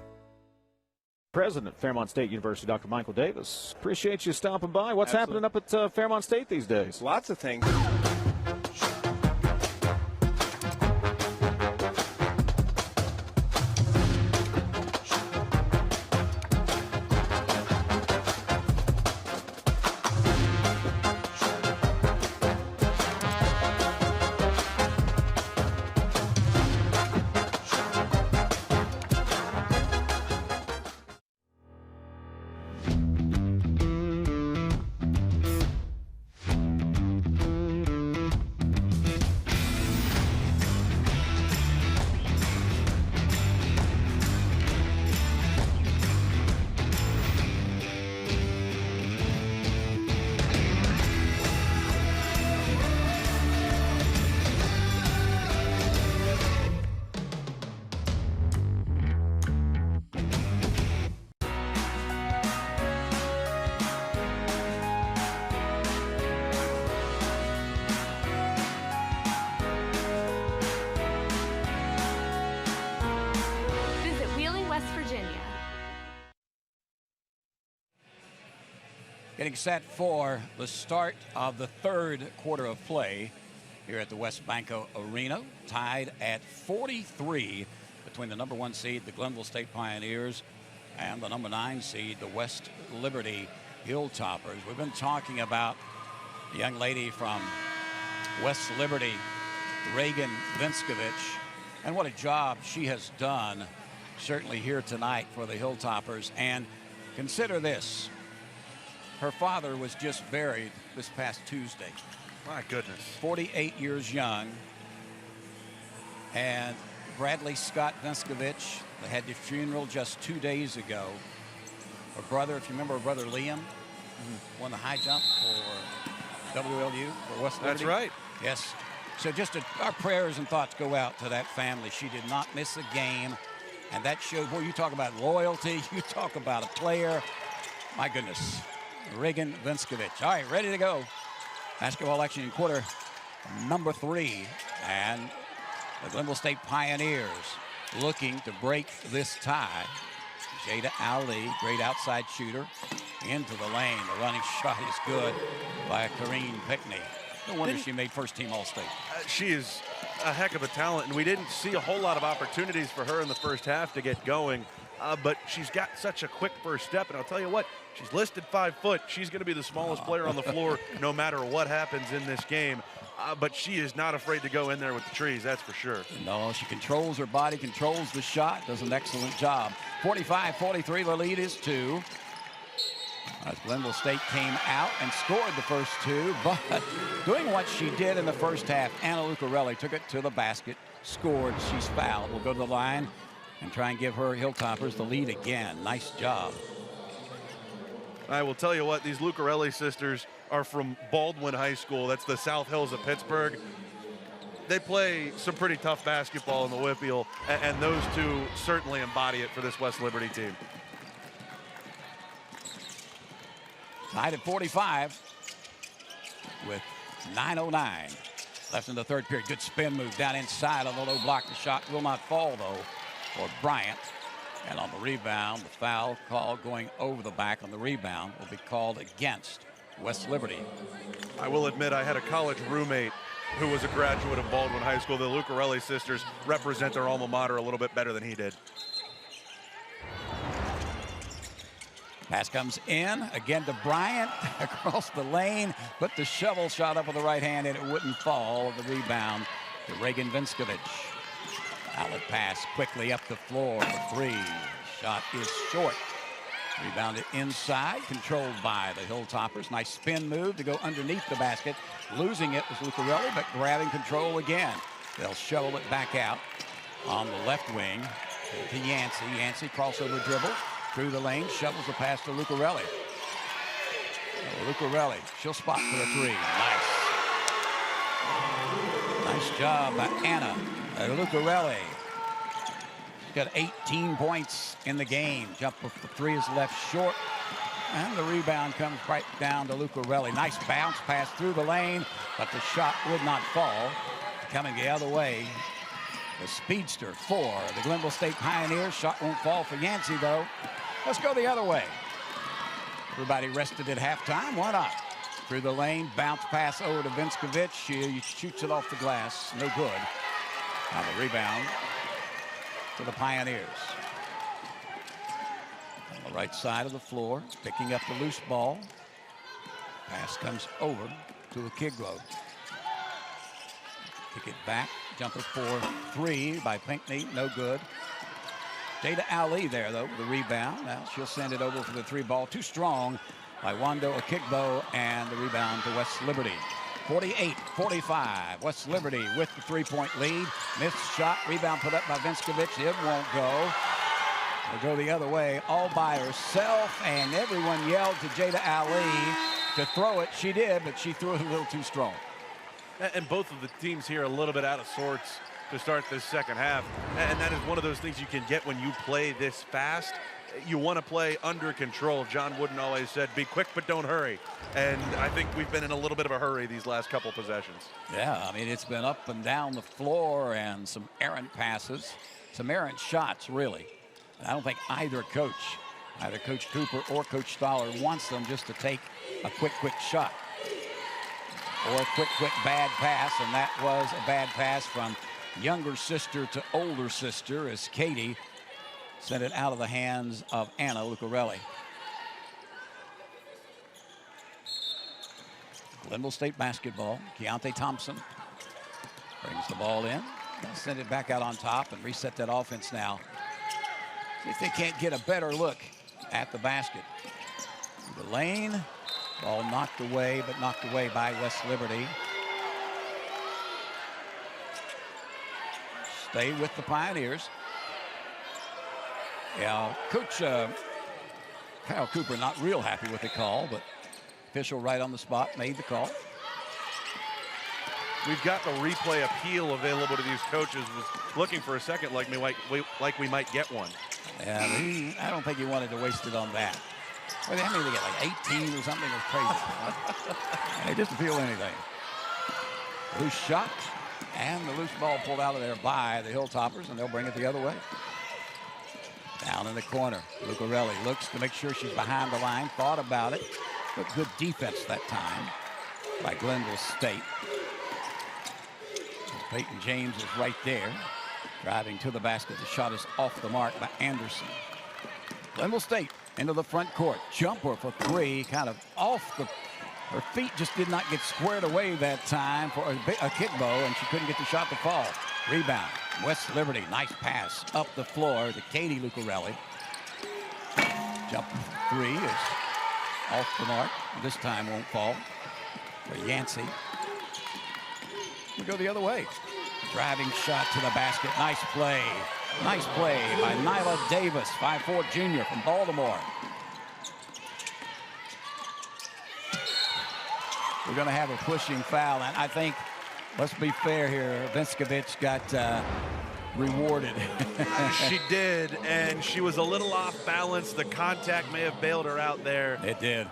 President of Fairmont State University, Dr. Michael Davis. Appreciate you stopping by. What's happening up at Fairmont State these days? Lots of things. Getting set for the start of the third quarter of play here at the WesBanco Arena, tied at 43 between the number 1 seed, the Glenville State Pioneers, and the number 9 seed, the West Liberty Hilltoppers. We've been talking about a young lady from West Liberty, Reagan Vinskovich, and what a job she has done, certainly here tonight for the Hilltoppers. And consider this. Her father was just buried this past Tuesday. My goodness. 48 years young. And Bradley Scott Vinskovich, they had the funeral just 2 days ago. Her brother, if you remember, her brother Liam, won the high jump for WLU, for West Liberty. That's right. Yes. So just our prayers and thoughts go out to that family. She did not miss a game. And that showed, boy, you talk about loyalty, you talk about a player. My goodness. Reagan Vinskovich. All right, ready to go. Basketball action in quarter number 3. And the Glenville State Pioneers looking to break this tie. Jada Ali, great outside shooter, into the lane. The running shot is good by Kareen Pickney. No wonder she made first team All-State. She is a heck of a talent, and we didn't see a whole lot of opportunities for her in the first half to get going. But she's got such a quick first step, and I'll tell you what, she's listed 5 foot. She's going to be the smallest player on the floor no matter what happens in this game. But she is not afraid to go in there with the trees, that's for sure. No, she controls her body, controls the shot, does an excellent job. 45-43, the lead is 2. As Glenville State came out and scored the first 2, but doing what she did in the first half, Anna Lucarelli took it to the basket, scored, she's fouled. Will go to the line and try and give her Hilltoppers the lead again. Nice job. I will tell you what, these Lucarelli sisters are from Baldwin High School. That's the South Hills of Pittsburgh. They play some pretty tough basketball in the Whippeal, and those two certainly embody it for this West Liberty team. Tied at 45 with 9:09 left in the third period. Good spin move down inside on the low block. The shot will not fall, though, for Bryant. And on the rebound, the foul call going over the back on the rebound will be called against West Liberty. I will admit I had a college roommate who was a graduate of Baldwin High School. The Lucarelli sisters represent their alma mater a little bit better than he did. Pass comes in, again to Bryant, across the lane, put the shovel shot up with the right hand, and it wouldn't fall. The rebound to Reagan Vinskovich. Outlet pass quickly up the floor for 3. Shot is short. Rebounded inside, controlled by the Hilltoppers. Nice spin move to go underneath the basket. Losing it was Lucarelli, but grabbing control again. They'll shovel it back out on the left wing to Yancey. Yancey crossover dribble through the lane, shovels the pass to Lucarelli. Lucarelli, she'll spot for the 3. Nice job by Anna Lucarelli. She's got 18 points in the game. Jump for 3 is left short. And the rebound comes right down to Lucarelli. Nice bounce pass through the lane, but the shot would not fall. Coming the other way, the speedster for the Glenville State Pioneers. Shot won't fall for Yancey, though. Let's go the other way. Everybody rested at halftime. Why not? Through the lane, bounce pass over to Vinskovic. She shoots it off the glass. No good. Now the rebound to the Pioneers. On the right side of the floor, picking up the loose ball. Pass comes over to Okigbo. Kick it back. Jumper for 3 by Pinckney. No good. Jada Ali there, though, with the rebound. Now she'll send it over for the 3 ball. Too strong by Nwando Okigbo, and the rebound to West Liberty. 48-45. West Liberty with the 3-point lead. Missed shot. Rebound put up by Vinskovic. It won't go. Will go the other way all by herself, and everyone yelled to Jada Ali to throw it. She did, but she threw it a little too strong. And both of the teams here a little bit out of sorts to start this second half. And that is one of those things you can get when you play this fast. You want to play under control. John Wooden always said, be quick, but don't hurry. And I think we've been in a little bit of a hurry these last couple possessions. Yeah, I mean, it's been up and down the floor and some errant passes, some errant shots, really. And I don't think either coach, either Coach Cooper or Coach Stoller, wants them just to take a quick shot or a quick bad pass. And that was a bad pass from younger sister to older sister as Katie sent it out of the hands of Anna Lucarelli. Glenville State basketball. Keontae Thompson brings the ball in. They'll send it back out on top and reset that offense now. See if they can't get a better look at the basket. The lane, ball knocked away, but knocked away by West Liberty. Stay with the Pioneers. Yeah, Coach Kyle Cooper not real happy with the call, but official right on the spot made the call. We've got the replay appeal available to these coaches. Was looking for a second like we might get one. Yeah, I don't think he wanted to waste it on that. Well, how many did they get, like 18 or something? It was crazy. They just appeal anything. Loose shot, and the loose ball pulled out of there by the Hilltoppers, and they'll bring it the other way. Down in the corner, Lucarelli looks to make sure she's behind the line, thought about it, but good defense that time by Glenville State. Peyton James is right there, driving to the basket. The shot is off the mark by Anderson. Glenville State into the front court. Jumper for 3, kind of off the, her feet just did not get squared away that time for Okigbo, and she couldn't get the shot to fall. Rebound, West Liberty, nice pass up the floor to Katie Lucarelli. Jump 3 is off the mark. This time won't fall for Yancey. We go the other way. Driving shot to the basket. Nice play. Nice play by Nyla Davis, 5'4" junior from Baltimore. We're going to have a pushing foul, and I think, let's be fair here, Vinskovic got rewarded. She did, and she was a little off balance. The contact may have bailed her out there. It did.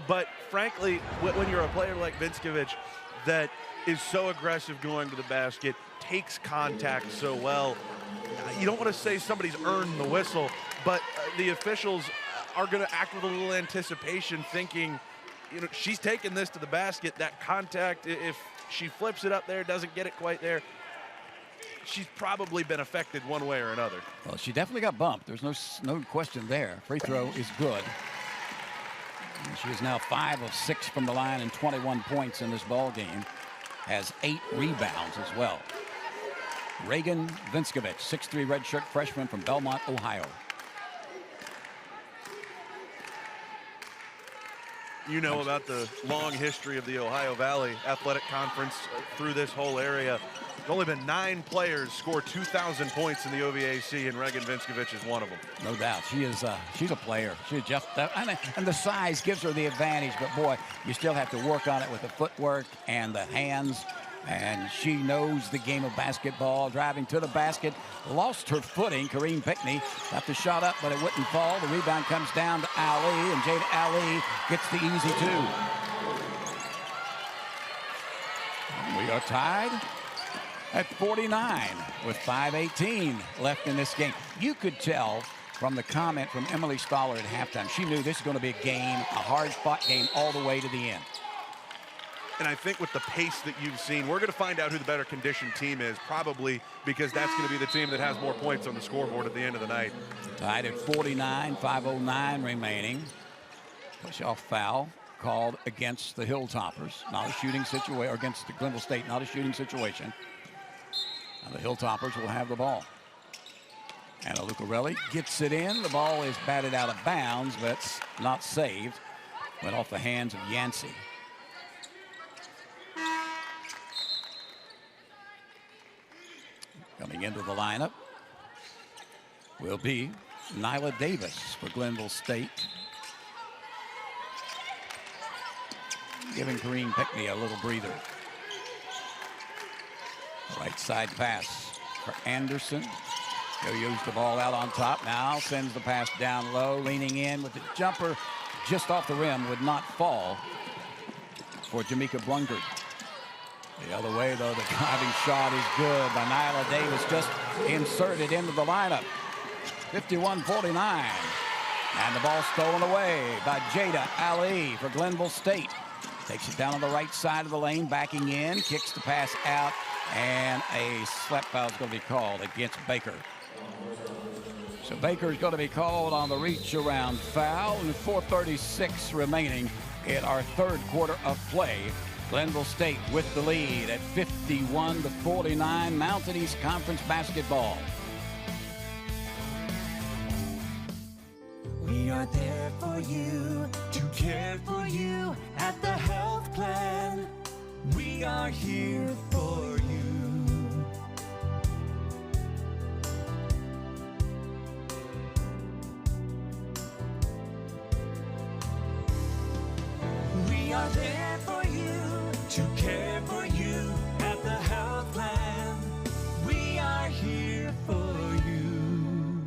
But frankly, when you're a player like Vinskovic that is so aggressive going to the basket, takes contact so well, you don't want to say somebody's earned the whistle, but the officials are going to act with a little anticipation, thinking, you know, she's taking this to the basket. That contact, if she flips it up there, doesn't get it quite there, she's probably been affected one way or another. Well, she definitely got bumped. There's no question there. Free throw is good. And she is now 5 of 6 from the line and 21 points in this ball game. Has 8 rebounds as well. Reagan Vinskovic, 6'3" redshirt freshman from Belmont, Ohio. You know about the long history of the Ohio Valley Athletic Conference through this whole area. There's only been 9 players score 2,000 points in the OVAC, and Reagan Vinskovic is one of them. No doubt. She's a player. She's just, and the size gives her the advantage, but boy, you still have to work on it with the footwork and the hands. And she knows the game of basketball, driving to the basket, lost her footing. Kareem Pickney got the shot up, but it wouldn't fall. The rebound comes down to Ali, and Jada Ali gets the easy two. We are tied at 49 with 5:18 left in this game. You could tell from the comment from Emily Stoller at halftime, she knew this is going to be a game, a hard-fought game all the way to the end. And I think with the pace that you've seen, we're going to find out who the better conditioned team is, probably because that's going to be the team that has more points on the scoreboard at the end of the night. Tied at 49, 5:09 remaining. Push-off foul called against the Hilltoppers. Not a shooting situation, or against the Glenville State, not a shooting situation. Now the Hilltoppers will have the ball. And Lucarelli gets it in. The ball is batted out of bounds, but not saved. Went off the hands of Yancey. Coming into the lineup will be Nyla Davis for Glenville State. Giving Kareem Pickney a little breather. Right side pass for Anderson. Yo-yos the ball out on top now, sends the pass down low, leaning in with the jumper just off the rim, would not fall for Jamaica Blungard. The other way, though, the driving shot is good by Nyla Davis, just inserted into the lineup. 51-49. And the ball stolen away by Jada Ali for Glenville State. Takes it down on the right side of the lane, backing in, kicks the pass out, and a slap foul is going to be called against Baker. So Baker is going to be called on the reach around foul, and 4:36 remaining in our third quarter of play. Glenville State with the lead at 51-49, Mountain East Conference basketball. We are there for you, to care for you at the health plan. We are here for you. We are there for you, to care for you at the health plan. We are here for you.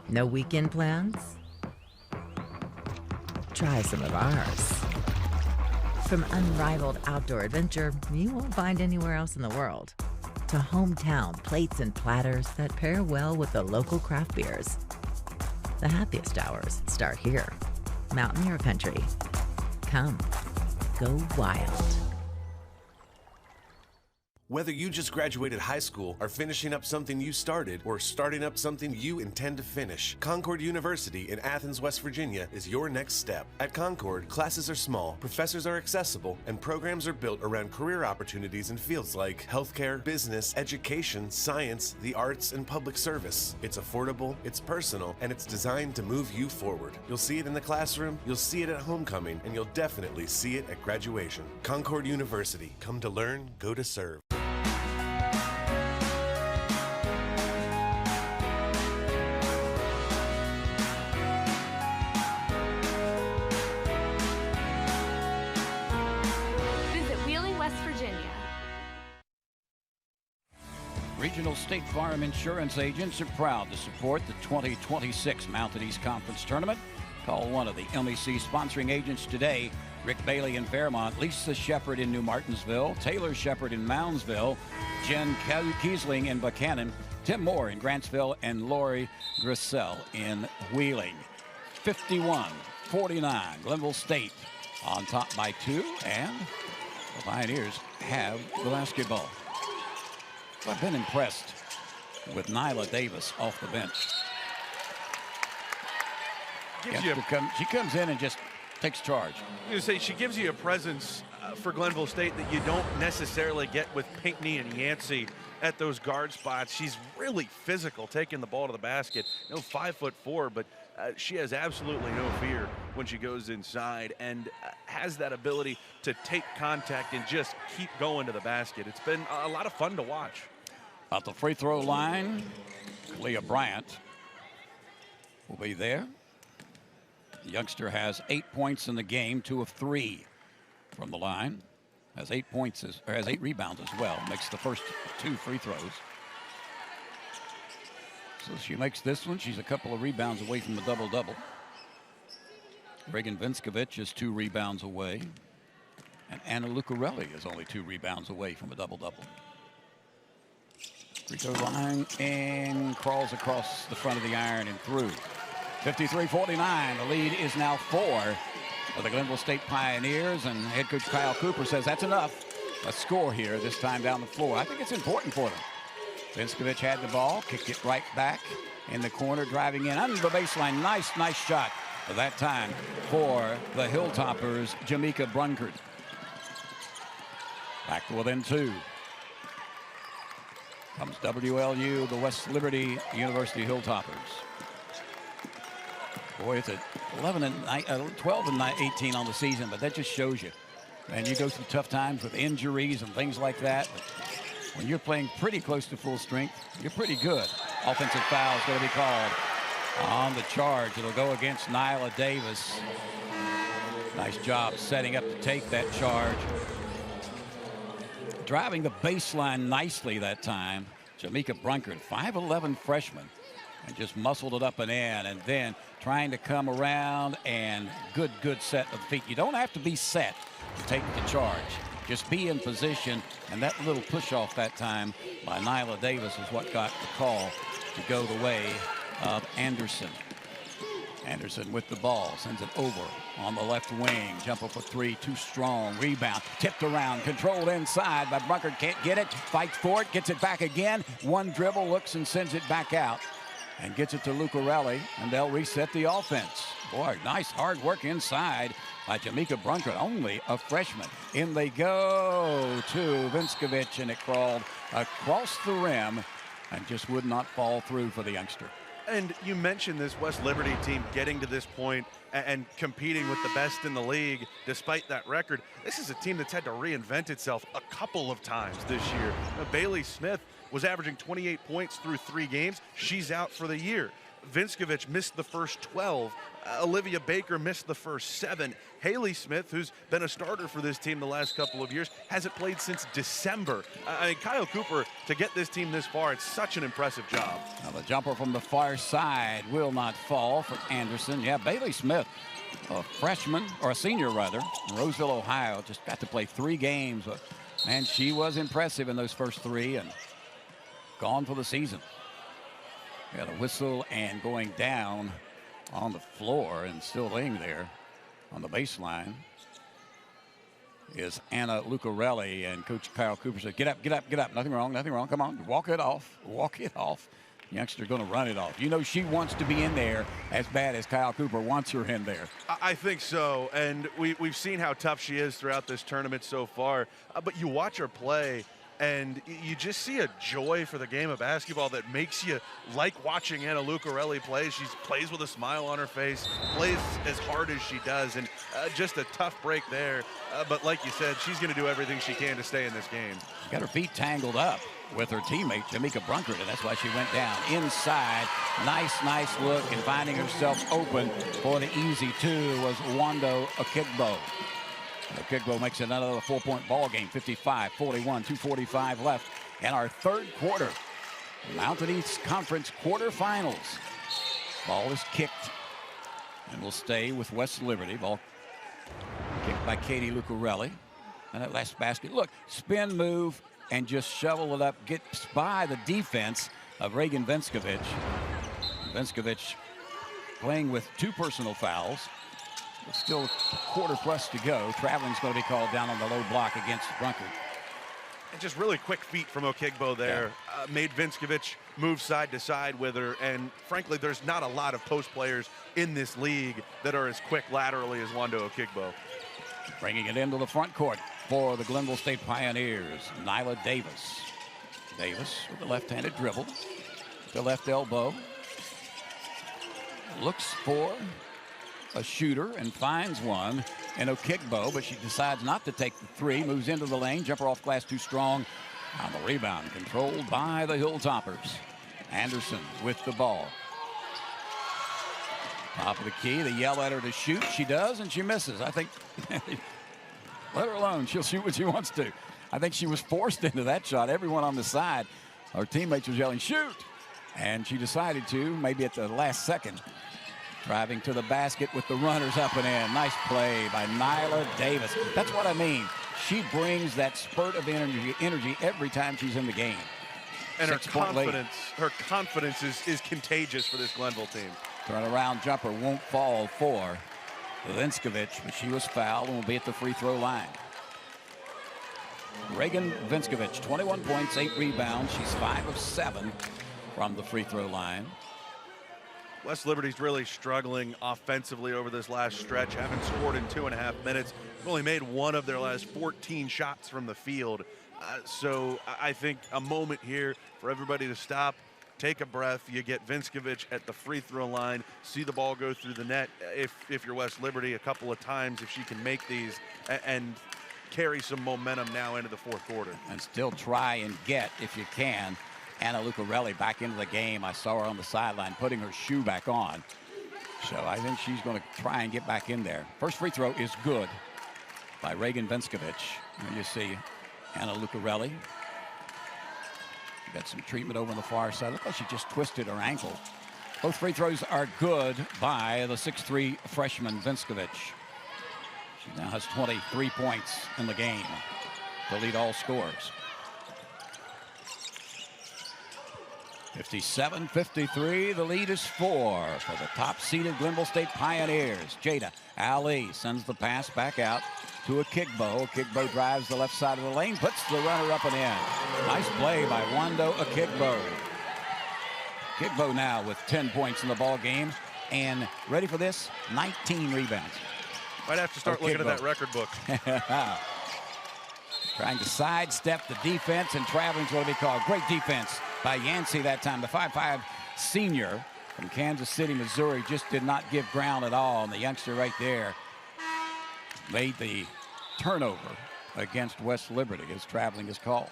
No weekend plans? Try some of ours. From unrivaled outdoor adventure you won't find anywhere else in the world, to hometown plates and platters that pair well with the local craft beers. The happiest hours start here. Mountaineer Country. Come, go wild. Whether you just graduated high school, are finishing up something you started, or starting up something you intend to finish, Concord University in Athens, West Virginia is your next step. At Concord, classes are small, professors are accessible, and programs are built around career opportunities in fields like healthcare, business, education, science, the arts, and public service. It's affordable, it's personal, and it's designed to move you forward. You'll see it in the classroom, you'll see it at homecoming, and you'll definitely see it at graduation. Concord University. Come to learn, go to serve. Regional State Farm Insurance agents are proud to support the 2026 Mountain East Conference Tournament. Call one of the MEC sponsoring agents today. Rick Bailey in Fairmont, Lisa Shepard in New Martinsville, Taylor Shepard in Moundsville, Jen Kiesling in Buchanan, Tim Moore in Grantsville, and Lori Grissel in Wheeling. 51-49, Glenville State on top by 2, and the Pioneers have the basketball. I've been impressed with Nyla Davis off the bench. She comes in and just takes charge. I'm going to say she gives you a presence for Glenville State that you don't necessarily get with Pinckney and Yancey at those guard spots. She's really physical, taking the ball to the basket. 5'4", but she has absolutely no fear when she goes inside and has that ability to take contact and just keep going to the basket. It's been a lot of fun to watch. At the free throw line, Leah Bryant will be there. The youngster has 8 points in the game, 2 of 3 from the line. Has 8 points, or has 8 rebounds as well. Makes the first 2 free throws. So she makes this one. She's a couple of rebounds away from the double-double. Reagan Vinskovich is 2 rebounds away. And Anna Lucarelli is only 2 rebounds away from a double-double. Free throw line and crawls across the front of the iron and through. 53-49. The lead is now 4 for the Glenville State Pioneers, and head coach Kyle Cooper says that's enough. A score here this time down the floor. I think it's important for them. Vinskovich had the ball, kicked it right back in the corner, driving in under the baseline. Nice shot at that time for the Hilltoppers, Jamaica Brunkard. Back to within 2. Comes WLU, the West Liberty University Hilltoppers. Boy, it's at 12 and 18 on the season, but that just shows you. Man, you go through tough times with injuries and things like that. But when you're playing pretty close to full strength, you're pretty good. Offensive foul is going to be called on the charge. It'll go against Nyla Davis. Nice job setting up to take that charge. Driving the baseline nicely that time. Jamaica Brunkard, 5'11" freshman, and just muscled it up and in, and then trying to come around and good set of feet. You don't have to be set to take the charge. Just be in position, and that little push off that time by Nyla Davis is what got the call to go the way of Anderson. Anderson with the ball, sends it over on the left wing. Jumper for 3, too strong. Rebound, tipped around, controlled inside by Brunkard. Can't get it, fights for it, gets it back again. One dribble, looks and sends it back out. And gets it to Lucarelli, and they'll reset the offense. Boy, nice hard work inside by Jamaica Brunkard, only a freshman. In they go to Vinskovich, and it crawled across the rim and just would not fall through for the youngster. And you mentioned this West Liberty team getting to this point and competing with the best in the league despite that record. This is a team that's had to reinvent itself a couple of times this year. Bailey Smith was averaging 28 points through 3 games. She's out for the year. Vinskovich missed the first 12. Olivia Baker missed the first 7. Haley Smith, who's been a starter for this team the last couple of years, hasn't played since December. I mean, Kyle Cooper, to get this team this far, it's such an impressive job. Now the jumper from the far side will not fall for Anderson. Yeah, Bailey Smith, a freshman, or a senior rather, in Roseville, Ohio, just got to play 3 games. But man, she was impressive in those first 3 and gone for the season. Got a whistle and going down on the floor and still laying there on the baseline is Anna Lucarelli, and Coach Kyle Cooper said, get up, get up, get up. Nothing wrong, nothing wrong. Come on, walk it off, walk it off. The youngster's going to run it off. You know she wants to be in there as bad as Kyle Cooper wants her in there. I think so, and we've seen how tough she is throughout this tournament so far. But you watch her play, and you just see a joy for the game of basketball that makes you like watching Anna Lucarelli play. She plays with a smile on her face, plays as hard as she does, and just a tough break there. But like you said, she's going to do everything she can to stay in this game. She got her feet tangled up with her teammate, Jamaica Brunkard, and that's why she went down. Inside, nice look, and finding herself open for the easy 2 was Nwando Okigbo. Okigbo makes another 4-point ball game, 55-41, 2:45 left. And our third quarter, Mountain East Conference quarterfinals. Ball is kicked and will stay with West Liberty. Ball kicked by Katie Lucarelli. And that last basket, look, spin move and just shovel it up, gets by the defense of Reagan Vinskovich. Vinskovich playing with 2 personal fouls. Still a quarter plus to go. Traveling's going to be called down on the low block against Brunkard. Just really quick feet from Okigbo there. Made Vinskovich move side to side with her. And frankly, there's not a lot of post players in this league that are as quick laterally as Nwando Okigbo. Bringing it into the front court for the Glenville State Pioneers, Nyla Davis. Davis with the left-handed dribble, the left elbow. Looks for a shooter and finds one in Okigbo, but she decides not to take the three, moves into the lane, jumper off glass too strong. On the rebound, controlled by the Hilltoppers. Anderson with the ball. Top of the key, they yell at her to shoot. She does, and she misses. I think, let her alone. She'll shoot what she wants to. I think she was forced into that shot. Everyone on the side, her teammates was yelling, shoot! And she decided to, maybe at the last second. Driving to the basket with the runners up and in. Nice play by Nyla Davis. That's what I mean. She brings that spurt of energy every time she's in the game. And her confidence is contagious for this Glenville team. Turnaround jumper won't fall for Vinskovich, but she was fouled and will be at the free throw line. Reagan Vinskovich, 21 points, 8 rebounds. She's 5 of 7 from the free throw line. West Liberty's really struggling offensively over this last stretch. Haven't scored in 2.5 minutes. They've only made one of their last 14 shots from the field. So I think a moment here for everybody to stop, take a breath. You get Vinskovich at the free throw line, see the ball go through the net. If you're West Liberty, a couple of times if she can make these and carry some momentum now into the fourth quarter. And still try and get, if you can, Anna Lucarelli back into the game. I saw her on the sideline putting her shoe back on. So I think she's going to try and get back in there. First free throw is good by Reagan Vinskovich. And you see Anna Lucarelli. Got some treatment over on the far side. Looked like she just twisted her ankle. Both free throws are good by the 6'3" freshman Vinskovich. She now has 23 points in the game to lead all scorers. 57-53, the lead is 4 for the top-seeded Glenville State Pioneers. Jada Ali sends the pass back out to Okigbo. Okigbo drives the left side of the lane, puts the runner up and in. Nice play by Nwando Okigbo. Okigbo now with 10 points in the ball game, and ready for this, 19 rebounds. Might have to start looking at that record book. Trying to sidestep the defense, and traveling's going to be called. Great defense by Yancey that time. The 5'5" senior from Kansas City, Missouri, just did not give ground at all. And the youngster right there made the turnover against West Liberty as traveling is called.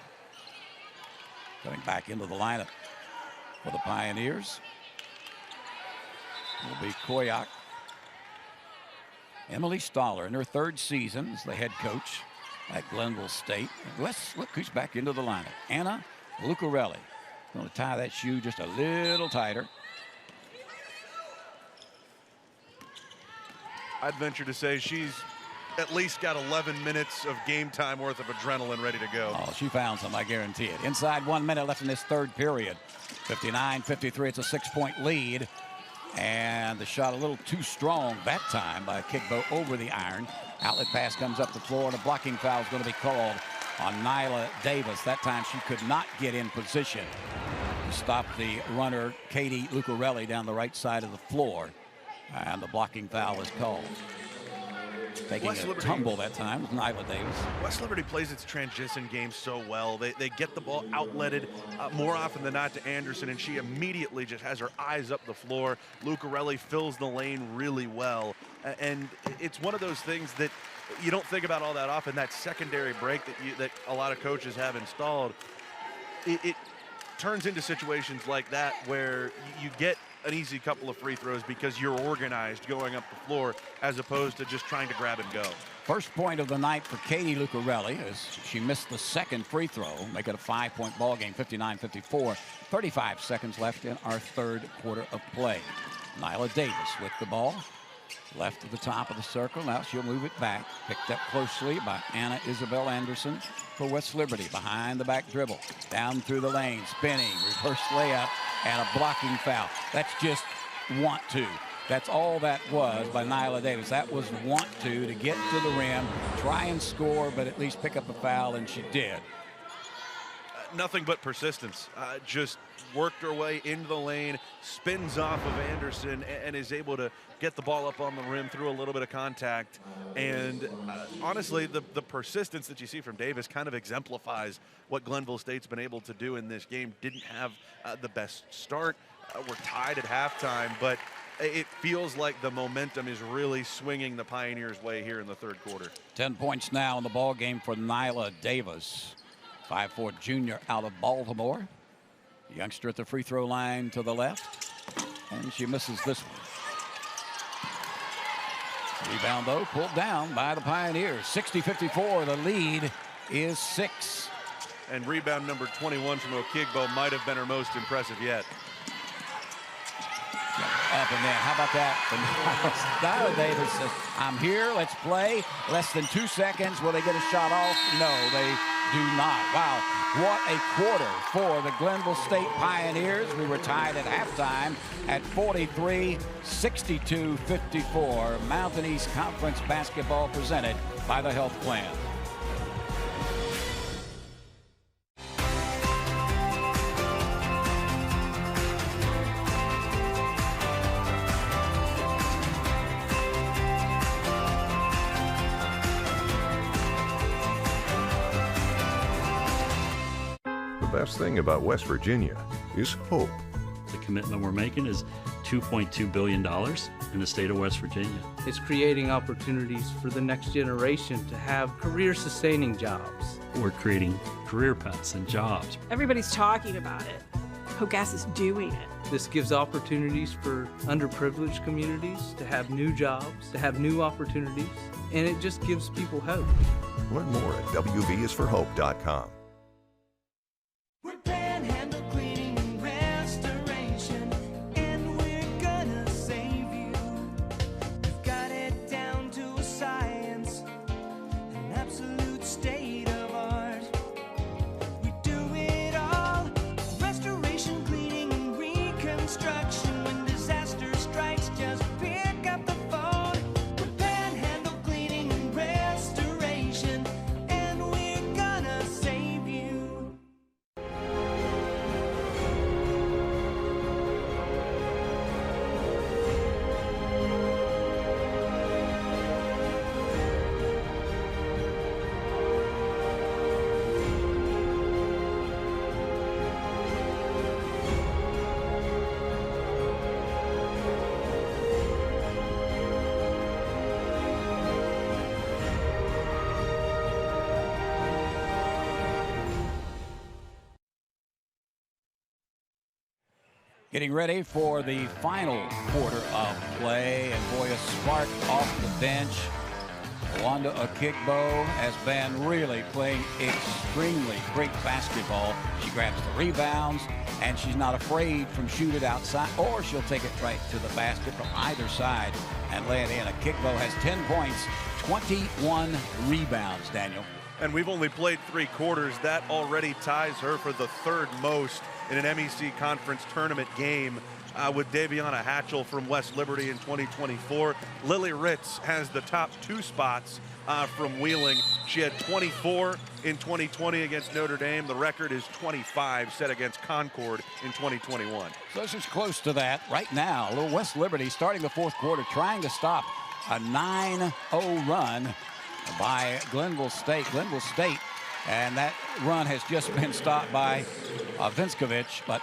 Coming back into the lineup for the Pioneers will be Koyak. Emily Stoller in her 3rd season as the head coach at Glenville State. Look who's back into the lineup. Anna Lucarelli. Going to tie that shoe just a little tighter. I'd venture to say she's at least got 11 minutes of game time worth of adrenaline ready to go. Oh, she found some, I guarantee it. Inside 1 minute left in this 3rd period. 59-53, it's a 6-point lead. And the shot a little too strong that time by Okigbo over the iron. Outlet pass comes up the floor, and a blocking foul is going to be called on Nyla Davis. That time she could not get in position to stop the runner, Katie Lucarelli, down the right side of the floor. And the blocking foul is called. Taking a tumble that time with Nyla Davis. West Liberty plays its transition game so well. They get the ball outletted more often than not to Anderson, and she immediately just has her eyes up the floor. Lucarelli fills the lane really well. And it's one of those things that you don't think about all that often, that secondary break that a lot of coaches have installed. It turns into situations like that where you get an easy couple of free throws because you're organized going up the floor as opposed to just trying to grab and go. First point of the night for Katie Lucarelli as she missed the 2nd free throw. Make it a 5-point ball game, 59-54. 35 seconds left in our 3rd quarter of play. Nyla Davis with the ball. Left at the top of the circle. Now she'll move it back. Picked up closely by Anna Isabel Anderson for West Liberty. Behind the back dribble. Down through the lane. Spinning. Reverse layup. And a blocking foul. That's just want to. That's all that was by Nyla Davis. That was want to get to the rim, try and score, but at least pick up a foul, and she did. Nothing but persistence. Just worked her way into the lane, spins off of Anderson, and is able to get the ball up on the rim through a little bit of contact. And honestly, the persistence that you see from Davis kind of exemplifies what Glenville State's been able to do in this game. Didn't have the best start. We're tied at halftime, but it feels like the momentum is really swinging the Pioneers' way here in the third quarter. 10 points now in the ball game for Nyla Davis, 5'4" junior out of Baltimore. The youngster at the free throw line to the left, and she misses this one. Rebound, though, pulled down by the Pioneers. 60-54, the lead is 6. And rebound number 21 from Okigbo might have been her most impressive yet. Up and in. How about that? Nyla Davis says, I'm here, let's play. Less than 2 seconds. Will they get a shot off? No, they do not. Wow, what a quarter for the Glenville State Pioneers. We were tied at halftime at 43, 62-54. Mountain East Conference basketball presented by the Health Plan. The best thing about West Virginia is hope. The commitment we're making is $2.2 billion in the state of West Virginia. It's creating opportunities for the next generation to have career-sustaining jobs. We're creating career paths and jobs. Everybody's talking about it. HOGAS is doing it. This gives opportunities for underprivileged communities to have new jobs, to have new opportunities, and it just gives people hope. Learn more at wvisforhope.com. We're Panhandle Cleaning and Restoration, and we're gonna save you. We've got it down to a science, an absolute state of art. We do it all, restoration, cleaning, and reconstruction. When disaster strikes, just pick up the phone. We're Panhandle Cleaning and Restoration, and we're gonna save you. Getting ready for the final quarter of play, and boy, a spark off the bench. Nwando Okigbo has been really playing extremely great basketball. She grabs the rebounds, and she's not afraid from shoot it outside, or she'll take it right to the basket from either side and lay it in. Okigbo has 10 points, 21 rebounds, Daniel. And we've only played 3 quarters. That already ties her for the third most in an MEC Conference tournament game, with Daviana Hatchell from West Liberty in 2024. Lily Ritz has the top 2 spots from Wheeling. She had 24 in 2020 against Notre Dame. The record is 25 set against Concord in 2021. So this is close to that right now. A little West Liberty starting the fourth quarter, trying to stop a 9-0 run by Glenville State. Glenville State, and that run has just been stopped by Vinskovich, but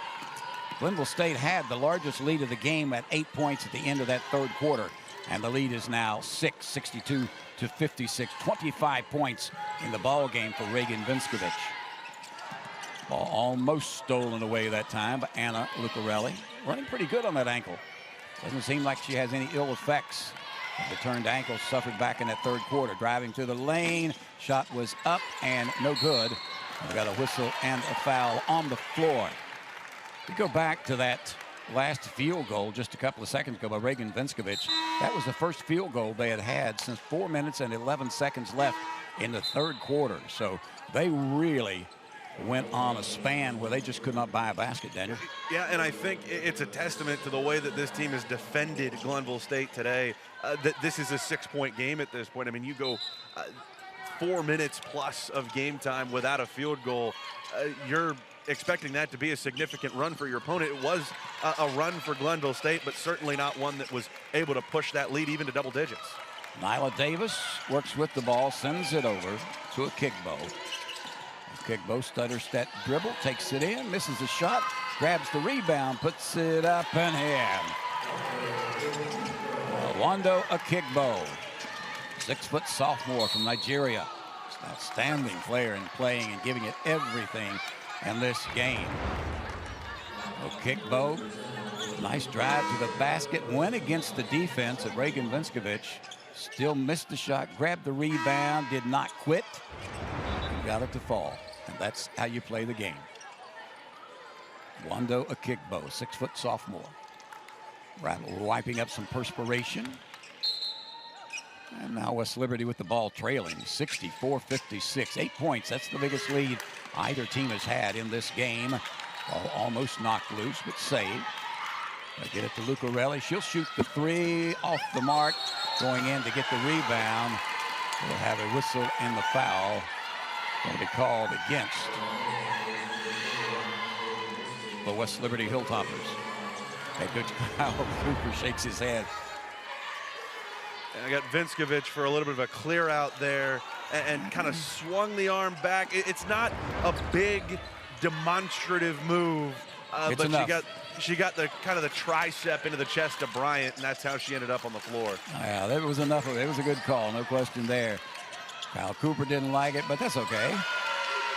Glenville State had the largest lead of the game at 8 points at the end of that third quarter, and the lead is now 6, 62-56, 25 points in the ball game for Reagan Vinskovich. Ball almost stolen away that time by Anna Lucarelli, running pretty good on that ankle. Doesn't seem like she has any ill effects. The turned ankle suffered back in that third quarter. Driving to the lane, shot was up and no good. We got a whistle and a foul on the floor. We go back to that last field goal just a couple of seconds ago by Reagan Vinskovich. That was the first field goal they had had since 4 minutes and 11 seconds left in the third quarter. So they really went on a span where they just could not buy a basket, Daniel. Yeah, and I think it's a testament to the way that this team has defended Glenville State today. That this is a 6-point game at this point. I mean, you go 4 minutes plus of game time without a field goal. You're expecting that to be a significant run for your opponent. It was a run for Glenville State, but certainly not one that was able to push that lead even to double digits. Nyla Davis works with the ball, sends it over to Okigbo. Okigbo stutter step dribble, takes it in, misses the shot, grabs the rebound, puts it up and in. Nwando Okigbo, 6-foot sophomore from Nigeria. An outstanding player in playing and giving it everything in this game. Okigbo, nice drive to the basket, went against the defense of Reagan Vinskovich. Still missed the shot, grabbed the rebound, did not quit, and got it to fall. And that's how you play the game. Nwando Okigbo, 6-foot sophomore. Wiping up some perspiration. And now West Liberty with the ball trailing, 64-56. 8 points, that's the biggest lead either team has had in this game. Ball almost knocked loose, but saved. They get it to Lucarelli. She'll shoot the three off the mark. Going in to get the rebound. We'll have a whistle in the foul. Going to be called against the West Liberty Hilltoppers. Head coach Kyle Cooper shakes his head. And I got Vinskovich for a little bit of a clear out there and kind of swung the arm back. It's not a big demonstrative move, but enough. she got the kind of the tricep into the chest of Bryant, and that's how she ended up on the floor. Yeah, that was enough of it. It was a good call, no question there. Kyle Cooper didn't like it, but that's okay.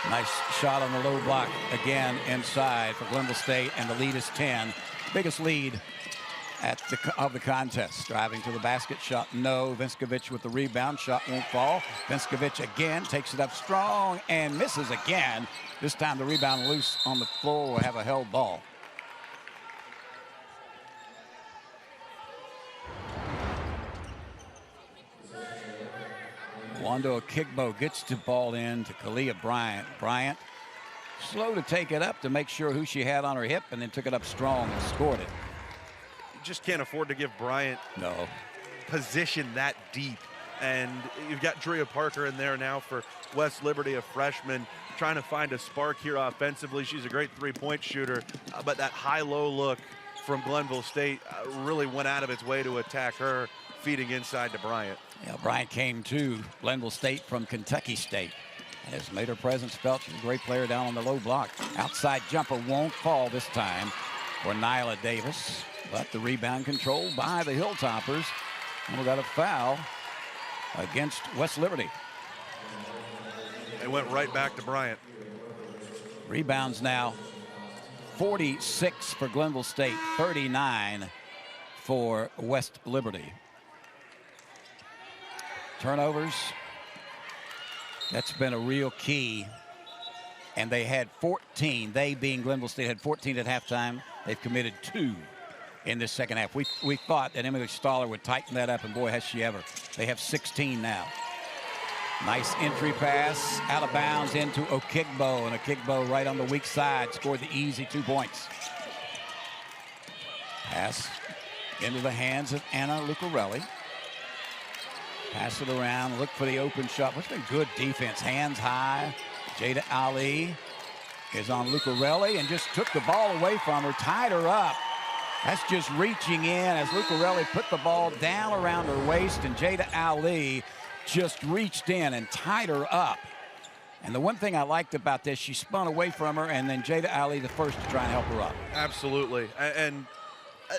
Nice shot on the low block again inside for Glenville State, and the lead is 10. Biggest lead of the contest. Driving to the basket, shot no. Vinskovich with the rebound, shot won't fall. Vinskovich again takes it up strong and misses again. This time the rebound loose on the floor, will have a held ball. Nwando Okigbo gets the ball in to Kalia Bryant. Bryant slow to take it up to make sure who she had on her hip, and then took it up strong and scored it. Just can't afford to give Bryant position that deep. And you've got Drea Parker in there now for West Liberty, a freshman, trying to find a spark here offensively. She's a great three-point shooter, but that high-low look from Glenville State really went out of its way to attack her, feeding inside to Bryant. Yeah, Bryant came to Glenville State from Kentucky State and has made her presence felt. She's a great player down on the low block. Outside jumper won't fall this time for Nyla Davis. But the rebound controlled by the Hilltoppers. And we got a foul against West Liberty. It went right back to Bryant. Rebounds now 46 for Glenville State, 39 for West Liberty. Turnovers, that's been a real key. And they had 14. They, being Glenville State, had 14 at halftime. They've committed 2 in this second half. We thought that Emily Stoller would tighten that up, and boy, has she ever. They have 16 now. Nice entry pass, out of bounds into Okigbo, and Okigbo right on the weak side scored the easy 2 points. Pass into the hands of Anna Lucarelli. Pass it around, look for the open shot. What's been good defense, hands high. Jada Ali is on Lucarelli and just took the ball away from her, tied her up. That's just reaching in as Lucarelli put the ball down around her waist, and Jada Ali just reached in and tied her up. And the one thing I liked about this, she spun away from her, and then Jada Ali the first to try and help her up. Absolutely. And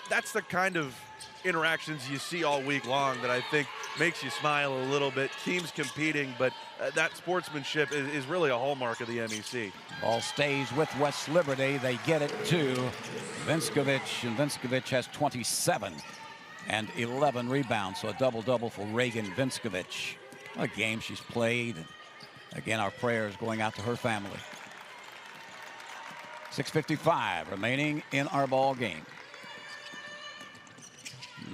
that's the kind of interactions you see all week long that I think makes you smile a little bit. Teams competing, but that sportsmanship is really a hallmark of the MEC. Ball stays with West Liberty. They get it to Vinskovich, and Vinskovich has 27 and 11 rebounds, so a double-double for Reagan Vinskovich. A game she's played, and again, our prayers going out to her family. 6:55 remaining in our ball game.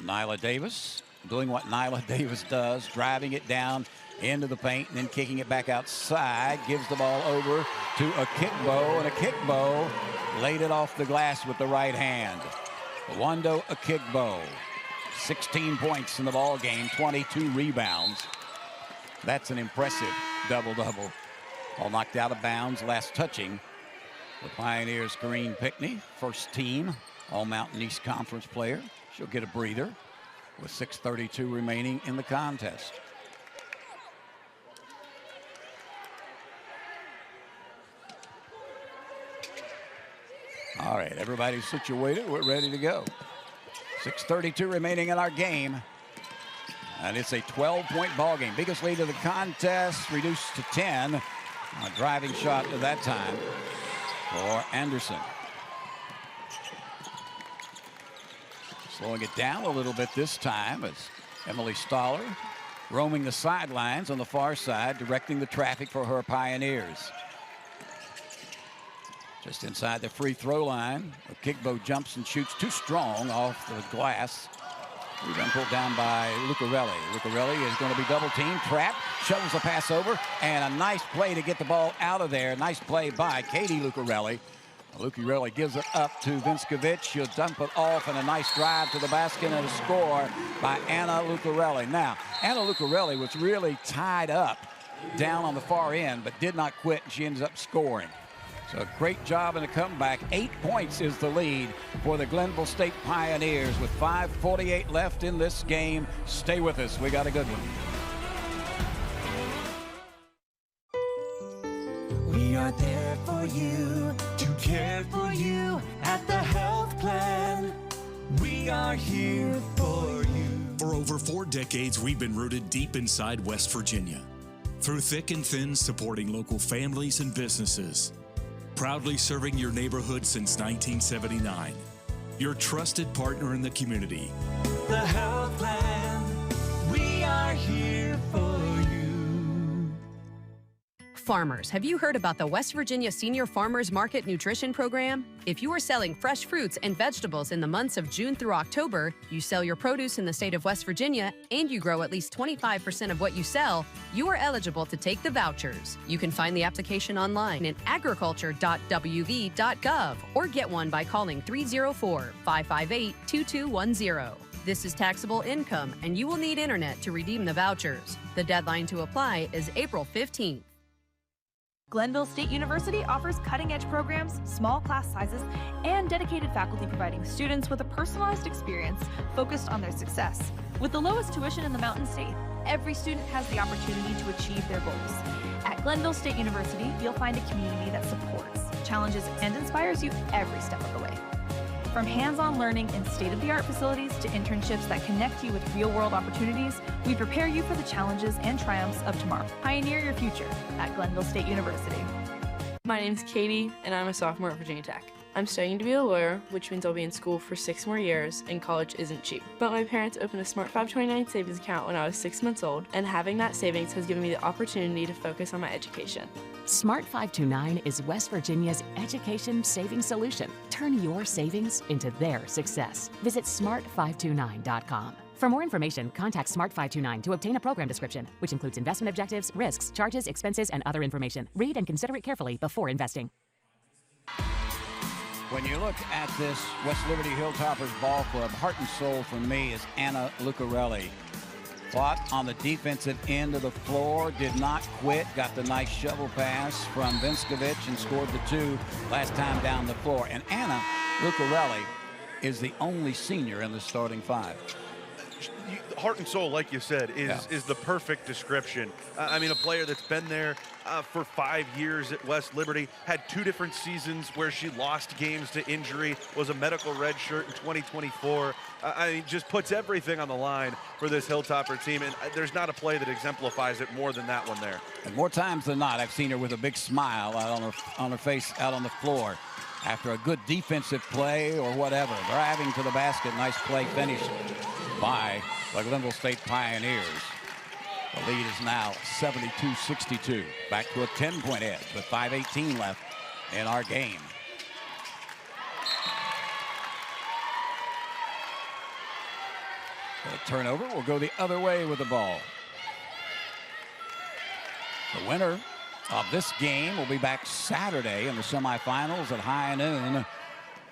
Nyla Davis doing what Nyla Davis does, driving it down into the paint and then kicking it back outside, gives the ball over to Okigbo, and Okigbo laid it off the glass with the right hand. Nwando Okigbo, 16 points in the ball game, 22 rebounds. That's an impressive double-double. All knocked out of bounds, last touching the Pioneers' Green Pickney, first team All-Mountain East Conference player. She'll get a breather with 6:32 remaining in the contest. All right, everybody's situated. We're ready to go. 6:32 remaining in our game. And it's a 12-point ball game. Biggest lead of the contest reduced to 10. A driving shot at that time for Anderson. Slowing it down a little bit this time as Emily Stoller roaming the sidelines on the far side, directing the traffic for her Pioneers. Just inside the free throw line, Okigbo jumps and shoots too strong off the glass. Rebound pulled down by Lucarelli. Lucarelli is going to be double teamed, trapped, shovels the pass over, and a nice play to get the ball out of there. Nice play by Katie Lucarelli. Lucarelli gives it up to Vinskovich. She'll dump it off, and a nice drive to the basket and a score by Anna Lucarelli. Now, Anna Lucarelli was really tied up down on the far end, but did not quit, and she ends up scoring. So a great job in the comeback. 8 points is the lead for the Glenville State Pioneers with 5:48 left in this game. Stay with us. We got a good one. We are there for you, to care for you at the health plan. We are here for you. For over 4 decades, we've been rooted deep inside West Virginia. Through thick and thin, supporting local families and businesses. Proudly serving your neighborhood since 1979. Your trusted partner in the community. The health plan, we are here for you. Farmers, have you heard about the West Virginia Senior Farmers Market Nutrition Program? If you are selling fresh fruits and vegetables in the months of June through October, you sell your produce in the state of West Virginia, and you grow at least 25% of what you sell, you are eligible to take the vouchers. You can find the application online at agriculture.wv.gov or get one by calling 304-558-2210. This is taxable income, and you will need internet to redeem the vouchers. The deadline to apply is April 15th. Glenville State University offers cutting-edge programs, small class sizes, and dedicated faculty providing students with a personalized experience focused on their success. With the lowest tuition in the Mountain State, every student has the opportunity to achieve their goals. At Glenville State University, you'll find a community that supports, challenges, and inspires you every step of the way. From hands-on learning in state-of-the-art facilities to internships that connect you with real-world opportunities, we prepare you for the challenges and triumphs of tomorrow. Pioneer your future at Glenville State University. My name's Katie, and I'm a sophomore at Virginia Tech. I'm studying to be a lawyer, which means I'll be in school for 6 more years, and college isn't cheap. But my parents opened a Smart 529 savings account when I was 6 months old, and having that savings has given me the opportunity to focus on my education. Smart 529 is West Virginia's education savings solution. Turn your savings into their success. Visit smart529.com. For more information, contact Smart 529 to obtain a program description, which includes investment objectives, risks, charges, expenses, and other information. Read and consider it carefully before investing. When you look at this West Liberty Hilltoppers ball club, heart and soul for me is Anna Lucarelli. Fought on the defensive end of the floor, did not quit, got the nice shovel pass from Vinskovich and scored the 2 last time down the floor. And Anna Lucarelli is the only senior in the starting 5. Heart and soul, like you said, is the perfect description. I mean, a player that's been there for 5 years at West Liberty, had 2 different seasons where she lost games to injury, was a medical redshirt in 2024. I mean, just puts everything on the line for this Hilltopper team, and there's not a play that exemplifies it more than that one there. And more times than not, I've seen her with a big smile out on her face out on the floor after a good defensive play or whatever. Driving to the basket, nice play finished by the Glenville State Pioneers. The lead is now 72-62. Back to a 10-point edge with 5:18 left in our game. The turnover will go the other way with the ball. The winner of this game will be back Saturday in the semifinals at high noon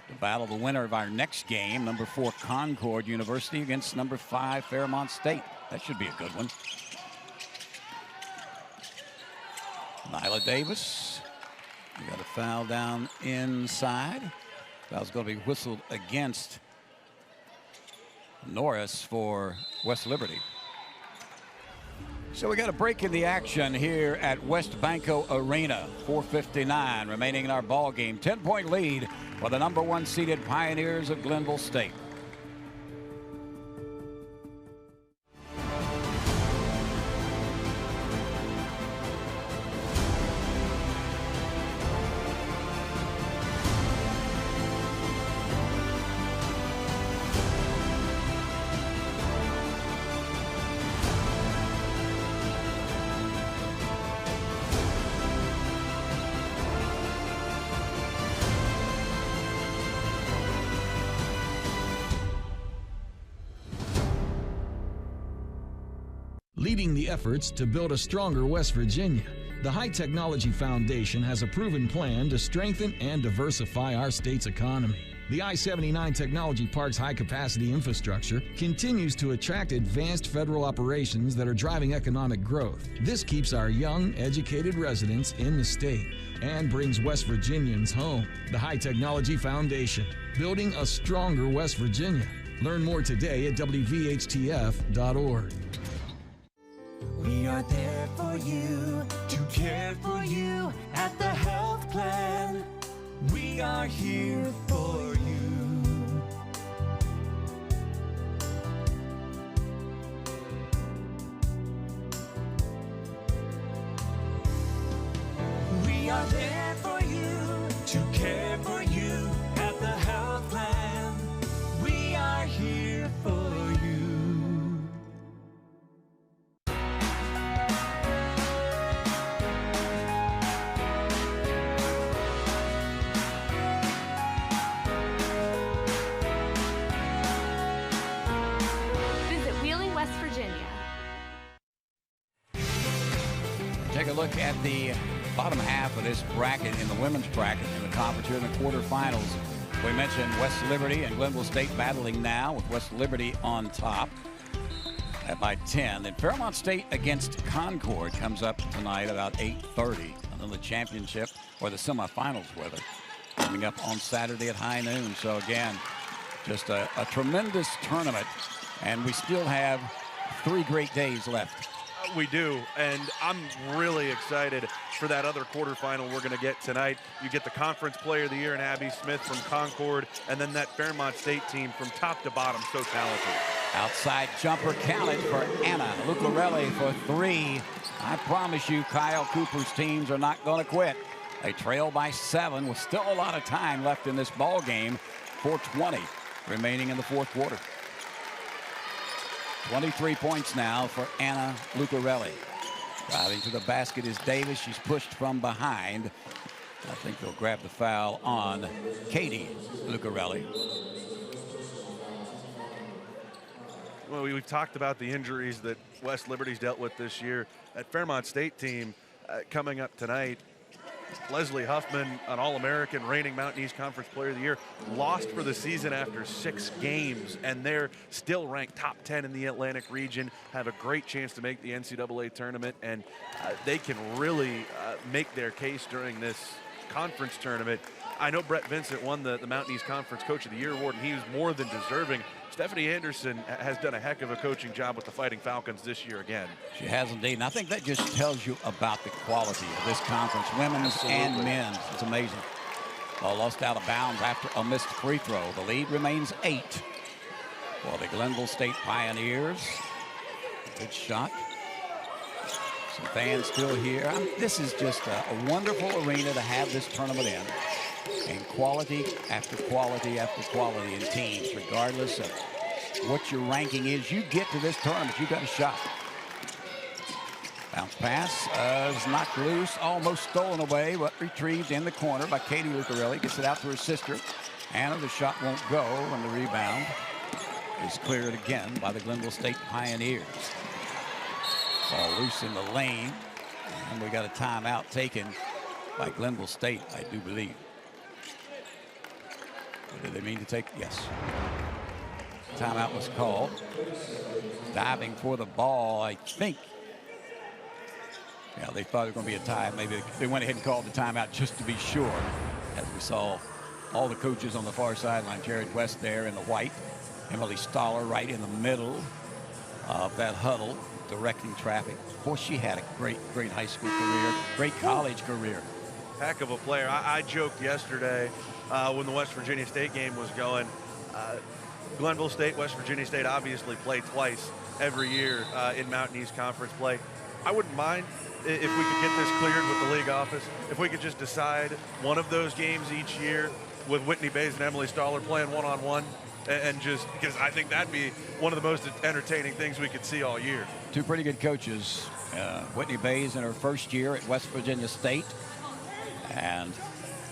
to battle the winner of our next game, number 4 Concord University against number 5 Fairmont State. That should be a good one. Nyla Davis. We got a foul down inside. Foul's going to be whistled against Norris for West Liberty. So we got a break in the action here at WesBanco Arena. 4:59 remaining in our ball game. 10-point lead for the #1 seeded Pioneers of Glenville State. Leading the efforts to build a stronger West Virginia, the High Technology Foundation has a proven plan to strengthen and diversify our state's economy. The I-79 Technology Park's high-capacity infrastructure continues to attract advanced federal operations that are driving economic growth. This keeps our young, educated residents in the state and brings West Virginians home. The High Technology Foundation, building a stronger West Virginia. Learn more today at WVHTF.org. We are there for you, to care for you at the health plan. We are here for you. We are there for you, to care for you at the health plan. We are here for you. Take a look at the bottom half of this bracket in the women's bracket in the conference here in the quarterfinals. We mentioned West Liberty and Glenville State battling now, with West Liberty on top by 10. Then Fairmont State against Concord comes up tonight about 8:30. And then the championship, or the semifinals rather, coming up on Saturday at high noon. So again, just a tremendous tournament, and we still have 3 great days left. We do, and I'm really excited for that other quarterfinal we're going to get tonight. You get the Conference Player of the Year in Abby Smith from Concord, and then that Fairmont State team from top to bottom, so talented. Outside jumper counted for Anna Lucarelli for 3. I promise you, Kyle Cooper's teams are not going to quit. They trail by 7 with still a lot of time left in this ball game. 4:20 remaining in the fourth quarter. 23 points now for Anna Lucarelli. Driving to the basket is Davis. She's pushed from behind. I think they'll grab the foul on Katie Lucarelli. Well, we've talked about the injuries that West Liberty's dealt with this year. That Fairmont State team coming up tonight. Leslie Huffman, an All-American, reigning Mountain East Conference Player of the Year, lost for the season after 6 games, and they're still ranked top 10 in the Atlantic region, have a great chance to make the NCAA tournament, and they can really make their case during this conference tournament. I know Brett Vincent won the Mountain East Conference Coach of the Year award, and he was more than deserving. Stephanie Anderson has done a heck of a coaching job with the Fighting Falcons this year again. She has indeed, and I think that just tells you about the quality of this conference, women's and men's. It's amazing. Ball lost out of bounds after a missed free throw. The lead remains 8 for the Glenville State Pioneers. Good shot. Some fans still here. This is just a wonderful arena to have this tournament in. And quality after quality after quality in teams, regardless of what your ranking is, you get to this tournament, you got a shot. Bounce pass is knocked loose, almost stolen away, but retrieved in the corner by Katie Lucarelli. Gets it out to her sister. Anna, the shot won't go, and the rebound is cleared again by the Glenville State Pioneers. Ball loose in the lane, and we got a timeout taken by Glenville State, I do believe. What did they mean to take? Yes. Timeout was called. Diving for the ball, I think Yeah, they thought it was going to be a tie. Maybe they went ahead and called the timeout just to be sure. As we saw all the coaches on the far sideline, Jared West there in the white, Emily Stoller right in the middle of that huddle, directing traffic. Boy, she had a great high school career, great college career. Heck of a player. I joked yesterday when the West Virginia State game was going. Glenville State, West Virginia State obviously play twice every year in Mountain East Conference play. I wouldn't mind if we could get this cleared with the league office. If we could just decide one of those games each year with Whitney Bays and Emily Stoller playing one-on-one, and just because I think that'd be one of the most entertaining things we could see all year. Two pretty good coaches. Whitney Bays in her first year at West Virginia State and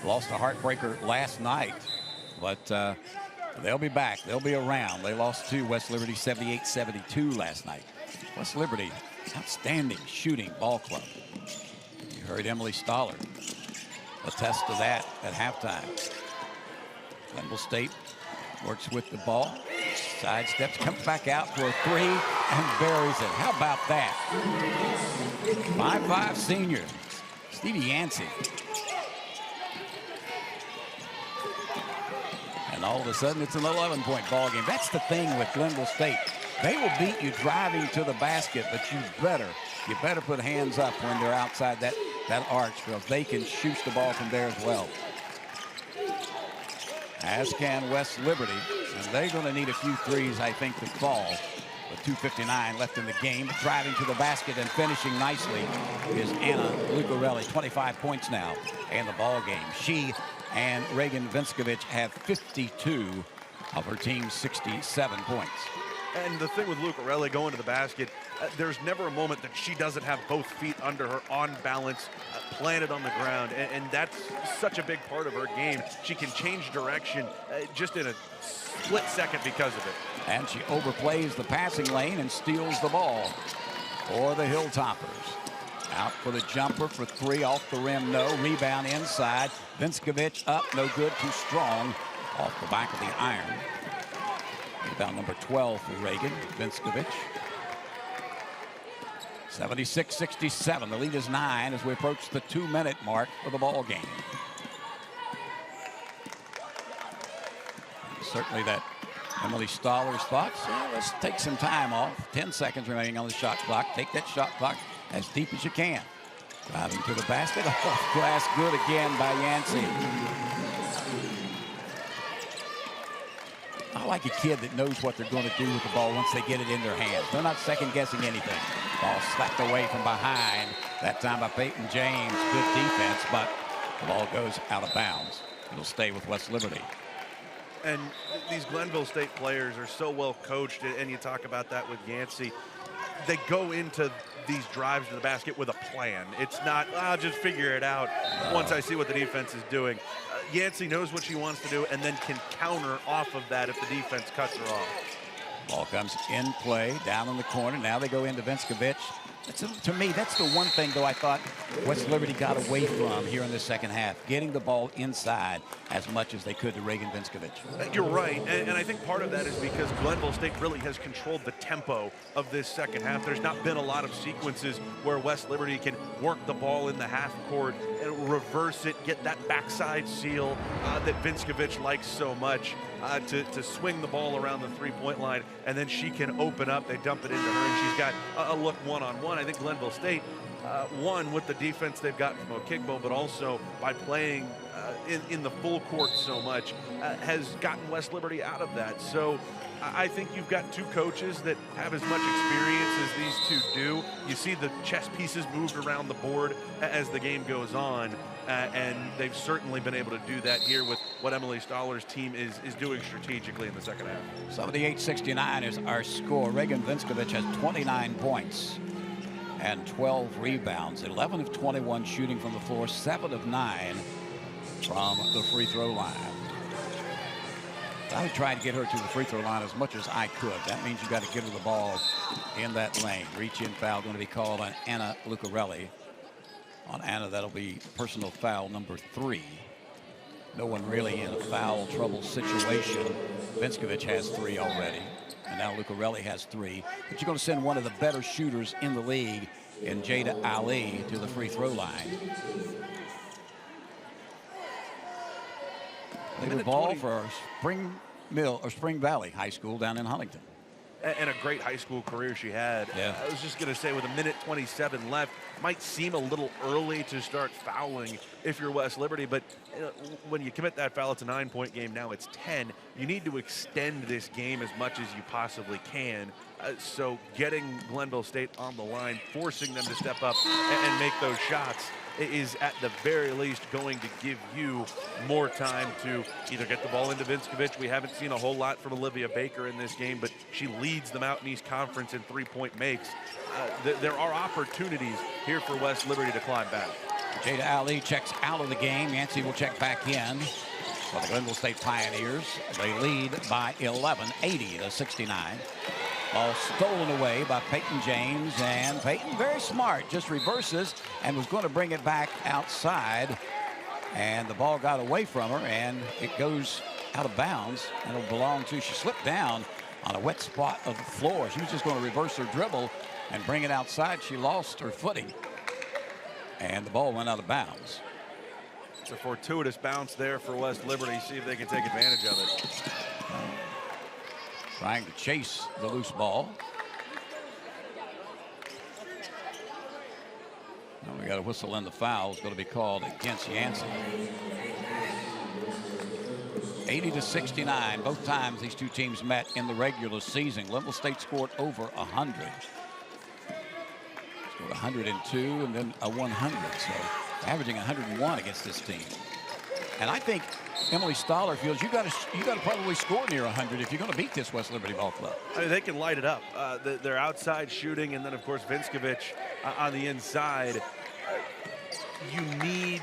lost a heartbreaker last night, but they'll be back. They'll be around. They lost to West Liberty 78-72 last night. West Liberty, outstanding shooting ball club. You heard Emily Stoller attest to that at halftime. Glenville State works with the ball, sidesteps, comes back out for a three, and buries it. How about that? 5'5" senior, Stevie Yancey. And all of a sudden, it's an 11-point ball game. That's the thing with Glenville State. They will beat you driving to the basket, but you better put hands up when they're outside that arch, because they can shoot the ball from there as well. As can West Liberty, and they're going to need a few threes, I think, to fall. With 2:59 left in the game, driving to the basket and finishing nicely is Anna Lucarelli. 25 points now in the ball game. She and Reagan Vinskovich have 52 of her team's 67 points. And the thing with Lucarelli going to the basket, there's never a moment that she doesn't have both feet under her, on balance, planted on the ground. And that's such a big part of her game. She can change direction just in a split second because of it. And she overplays the passing lane and steals the ball for the Hilltoppers. Out for the jumper for three, off the rim, no. Rebound inside. Vinskovich up, no good, too strong. Off the back of the iron. Rebound number 12 for Reagan Vinskovich. 76-67. The lead is 9 as we approach the 2-minute mark for the ball game. Certainly that Emily Stoller's thoughts. Let's take some time off. 10 seconds remaining on the shot clock. Take that shot clock as deep as you can. Driving to the basket. Off glass, good again by Yancey. I like a kid that knows what they're going to do with the ball once they get it in their hands. They're not second-guessing anything. Ball slapped away from behind. That time by Peyton James. Good defense, but the ball goes out of bounds. It'll stay with West Liberty. And these Glenville State players are so well coached, and you talk about that with Yancey. They go into these drives to the basket with a plan. It's not, I'll just figure it out once I see what the defense is doing. Yancey knows what she wants to do and then can counter off of that if the defense cuts her off. Ball comes in play, down in the corner. Now they go into Vinskovich. To me, that's the one thing, though, I thought West Liberty got away from here in the second half, getting the ball inside as much as they could to Reagan Vinskovich. You're right, and I think part of that is because Glenville State really has controlled the tempo of this second half. There's not been a lot of sequences where West Liberty can work the ball in the half court and reverse it, get that backside seal that Vinskovich likes so much, to swing the ball around the three-point line, and then she can open up. They dump it into her, and she's got a look one-on-one. I think Glenville State won with the defense they've gotten from Okigbo, but also by playing in the full court so much, has gotten West Liberty out of that. So I think you've got two coaches that have as much experience as these two do. You see the chess pieces moved around the board as the game goes on, and they've certainly been able to do that here with what Emily Stoller's team is doing strategically in the second half. 78-69 is our score. Reagan Vinskovich has 29 points and 12 rebounds, 11 of 21 shooting from the floor, 7 of 9 from the free throw line. I tried to get her to the free throw line as much as I could. That means you got to get her the ball in that lane. Reach in foul going to be called on Anna Lucarelli. On Anna, that'll be personal foul number 3. No one really in a foul trouble situation. Vinskovich has 3 already, and now Lucarelli has 3. But you're going to send one of the better shooters in the league in Jada Ali to the free throw line. They were ball for Spring Valley High School down in Huntington. And a great high school career she had. Yeah. I was just going to say, with 1:27 left, might seem a little early to start fouling if you're West Liberty, but when you commit that foul, it's a 9-point game. Now it's 10. You need to extend this game as much as you possibly can. So getting Glenville State on the line, forcing them to step up and make those shots is at the very least going to give you more time to either get the ball into Vinskovich. We haven't seen a whole lot from Olivia Baker in this game, but she leads the Mountain East Conference in three-point makes. There are opportunities here for West Liberty to climb back. Jada Ali checks out of the game. Yancey will check back in for the Glenville State Pioneers. They lead by 11, 80-69. Ball stolen away by Peyton James, and Peyton, very smart, just reverses and was going to bring it back outside, and the ball got away from her, and it goes out of bounds, and it'll belong to, she slipped down on a wet spot of the floor. She was just going to reverse her dribble and bring it outside. She lost her footing, and the ball went out of bounds. It's a fortuitous bounce there for West Liberty. See if they can take advantage of it. Trying to chase the loose ball. Now we got a whistle, and the foul is going to be called against Yancey. 80-69. Both times these two teams met in the regular season. Glenville State scored over 100. Scored 102 and then a 100. So averaging 101 against this team. And I think Emily Stoller feels you got to probably score near 100 if you're going to beat this West Liberty ball club. I mean, they can light it up. They're outside shooting, and then of course Vinskovich on the inside. You need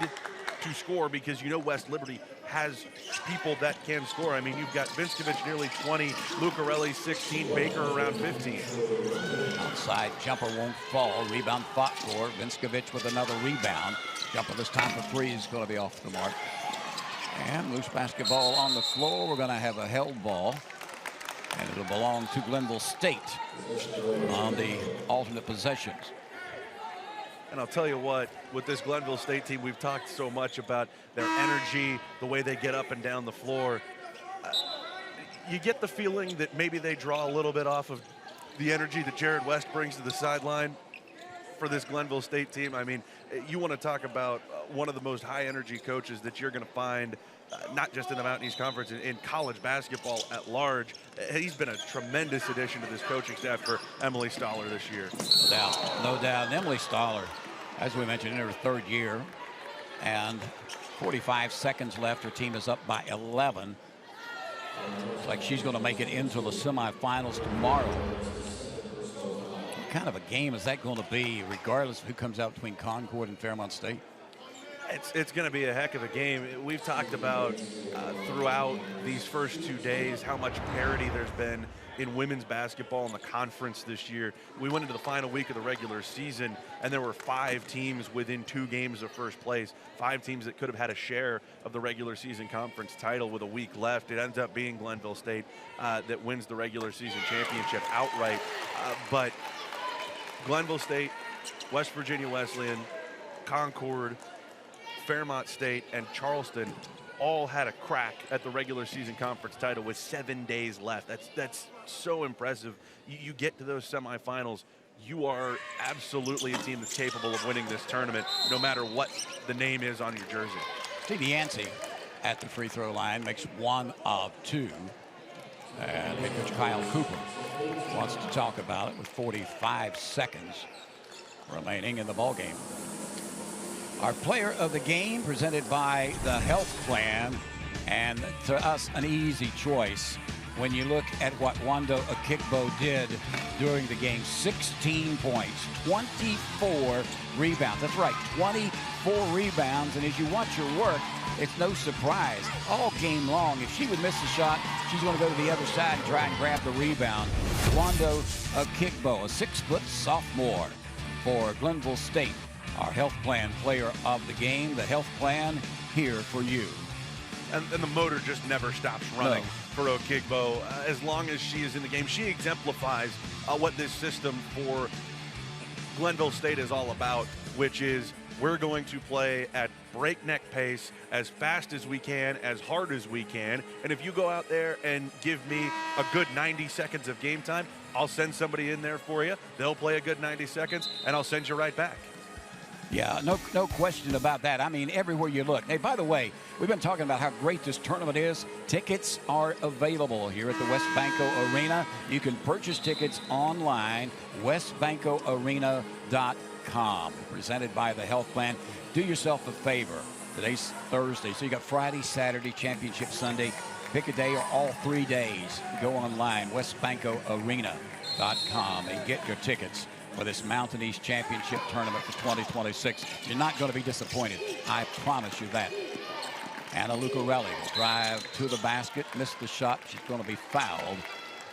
to score because you know West Liberty has people that can score. I mean, you've got Vinskovich nearly 20, Lucarelli 16, Baker around 15. Outside jumper won't fall. Rebound fought for. Vinskovich with another rebound. Jumper this time for three is going to be off the mark. And loose basketball on the floor. We're going to have a held ball, and it'll belong to Glenville State on the alternate possessions. And I'll tell you what, with this Glenville State team, we've talked so much about their energy, the way they get up and down the floor. You get the feeling that maybe they draw a little bit off of the energy that Jared West brings to the sideline for this Glenville State team. I mean, you want to talk about one of the most high-energy coaches that you're going to find, not just in the Mountain East Conference, in college basketball at large. He's been a tremendous addition to this coaching staff for Emily Stoller this year. No doubt, no doubt. And Emily Stoller, as we mentioned, in her third year, and 45 seconds left. Her team is up by 11. Looks like she's going to make it into the semifinals tomorrow. What kind of a game is that going to be, regardless of who comes out between Concord and Fairmont State? It's going to be a heck of a game. We've talked about throughout these first 2 days how much parity there's been in women's basketball in the conference this year. We went into the final week of the regular season, and there were 5 teams within 2 games of first place, 5 teams that could have had a share of the regular season conference title with a week left. It ends up being Glenville State that wins the regular season championship outright. But Glenville State, West Virginia Wesleyan, Concord, Fairmont State, and Charleston all had a crack at the regular season conference title with 7 days left. That's so impressive. You get to those semifinals, you are absolutely a team that's capable of winning this tournament, no matter what the name is on your jersey. Steve Yancey at the free throw line makes 1 of 2. And head coach Kyle Cooper wants to talk about it with 45 seconds remaining in the ball game. Our player of the game presented by the Health Plan, and to us an easy choice when you look at what Nwando Okigbo did during the game. 16 points, 24 rebounds. That's right, 24 rebounds. And as you watch her work, it's no surprise all game long. If she would miss a shot, she's going to go to the other side and try and grab the rebound. Nwando Okigbo, a 6-foot sophomore for Glenville State. Our Health Plan player of the game. The Health Plan here for you. And the motor just never stops running for Okigbo. As long as she is in the game, she exemplifies what this system for Glenville State is all about, which is we're going to play at breakneck pace, as fast as we can, as hard as we can. And if you go out there and give me a good 90 seconds of game time, I'll send somebody in there for you. They'll play a good 90 seconds, and I'll send you right back. Yeah, no question about that. I mean, everywhere you look. Hey, by the way, we've been talking about how great this tournament is. Tickets are available here at the WesBanco Arena. You can purchase tickets online, WesBancoArena.com. Presented by the Health Plan. Do yourself a favor. Today's Thursday, so you got Friday, Saturday, Championship Sunday. Pick a day or all 3 days. Go online, WesBancoArena.com, and get your tickets for this Mountain East Championship Tournament for 2026. You're not going to be disappointed. I promise you that. Anna Lucarelli will drive to the basket, missed the shot. She's going to be fouled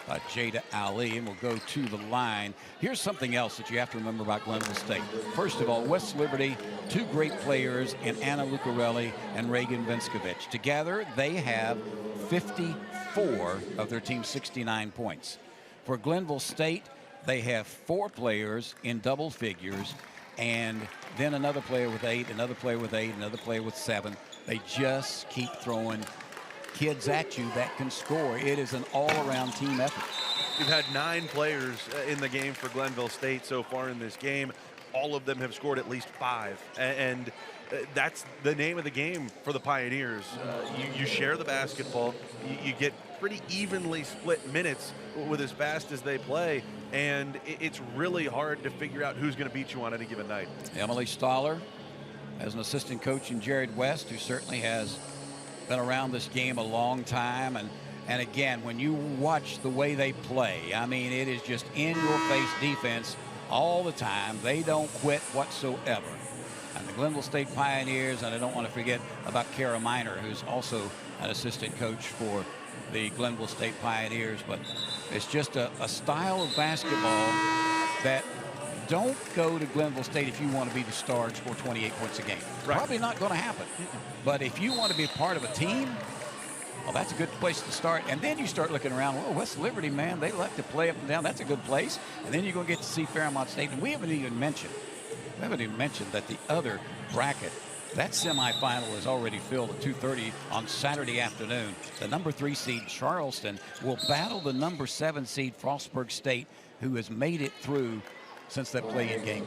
by Jada Ali, and will go to the line. Here's something else that you have to remember about Glenville State. First of all, West Liberty, two great players in Anna Lucarelli and Reagan Vinskovich. Together, they have 54 of their team's 69 points. For Glenville State, they have 4 players in double figures, and then another player with 8, another player with 8, another player with 7. They just keep throwing kids at you that can score. It is an all-around team effort. You've had 9 players in the game for Glenville State so far in this game. All of them have scored at least 5, and that's the name of the game for the Pioneers. You share the basketball. You get pretty evenly split minutes with as fast as they play, and it's really hard to figure out who's going to beat you on any given night. Emily Stoller as an assistant coach in Jared West, who certainly has been around this game a long time. And again, when you watch the way they play, I mean, it is just in-your-face defense all the time. They don't quit whatsoever. And the Glenville State Pioneers, and I don't want to forget about Kara Miner, who's also an assistant coach for the Glenville State Pioneers. But it's just a style of basketball that don't go to Glenville State if you want to be the star and score 28 points a game. Right. Probably not going to happen. But if you want to be part of a team, well, that's a good place to start. And then you start looking around, well, West Liberty, man, they like to play up and down. That's a good place. And then you're going to get to see Fairmont State. And we haven't even mentioned that the other bracket, that semifinal is already filled at 2:30 on Saturday afternoon. The number 3 seed Charleston will battle the number 7 seed Frostburg State, who has made it through since that play-in game.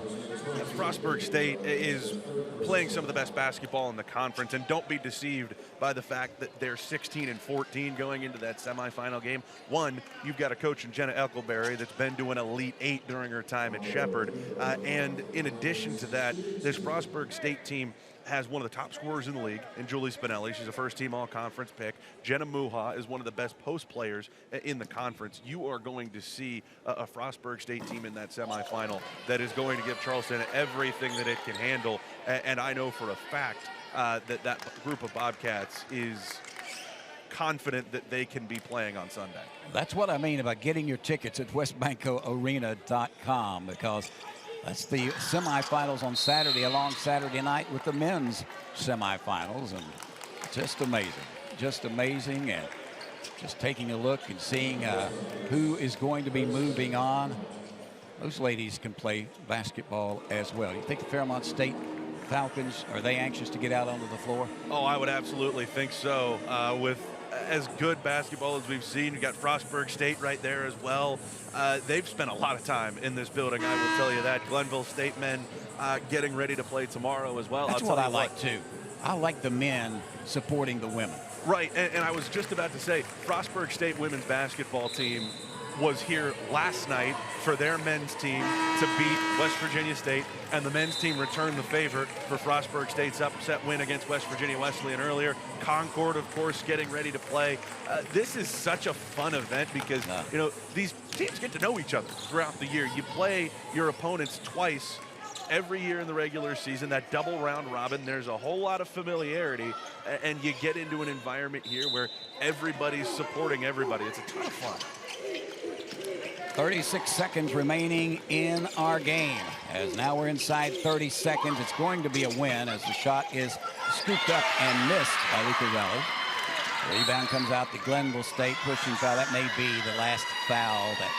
Frostburg State is playing some of the best basketball in the conference, and don't be deceived by the fact that they're 16-14 going into that semifinal game. One, you've got a coach in Jenna Eckelberry that's been doing Elite 8 during her time at Shepherd, and in addition to that, this Frostburg State team has one of the top scorers in the league in Julie Spinelli. She's a first-team all-conference pick. Jenna Muha is one of the best post players in the conference. You are going to see a Frostburg State team in that semifinal that is going to give Charleston everything that it can handle. And I know for a fact that group of Bobcats is confident that they can be playing on Sunday. That's what I mean about getting your tickets at WesBancoArena.com, because that's the semifinals on Saturday, along Saturday night with the men's semifinals. And just amazing, and just taking a look and seeing who is going to be moving on. Those ladies can play basketball as well. You think the Fairmont State Falcons, are they anxious to get out onto the floor? Oh, I would absolutely think so. With as good basketball as we've seen, you got Frostburg State right there as well. They've spent a lot of time in this building, I will tell you that. Glenville State men getting ready to play tomorrow as well. That's what I like too. I like the men supporting the women. Right, and I was just about to say, Frostburg State women's basketball team was here last night for their men's team to beat West Virginia State, and the men's team returned the favor for Frostburg State's upset win against West Virginia Wesleyan earlier. Concord, of course, getting ready to play. This is such a fun event because, you know, these teams get to know each other throughout the year. You play your opponents twice every year in the regular season, that double round robin. There's a whole lot of familiarity, and you get into an environment here where everybody's supporting everybody. It's a ton of fun. 36 seconds remaining in our game. As now we're inside 30 seconds. It's going to be a win as the shot is scooped up and missed by Lucarelli. Rebound comes out to Glenville State. Pushing foul. That may be the last foul that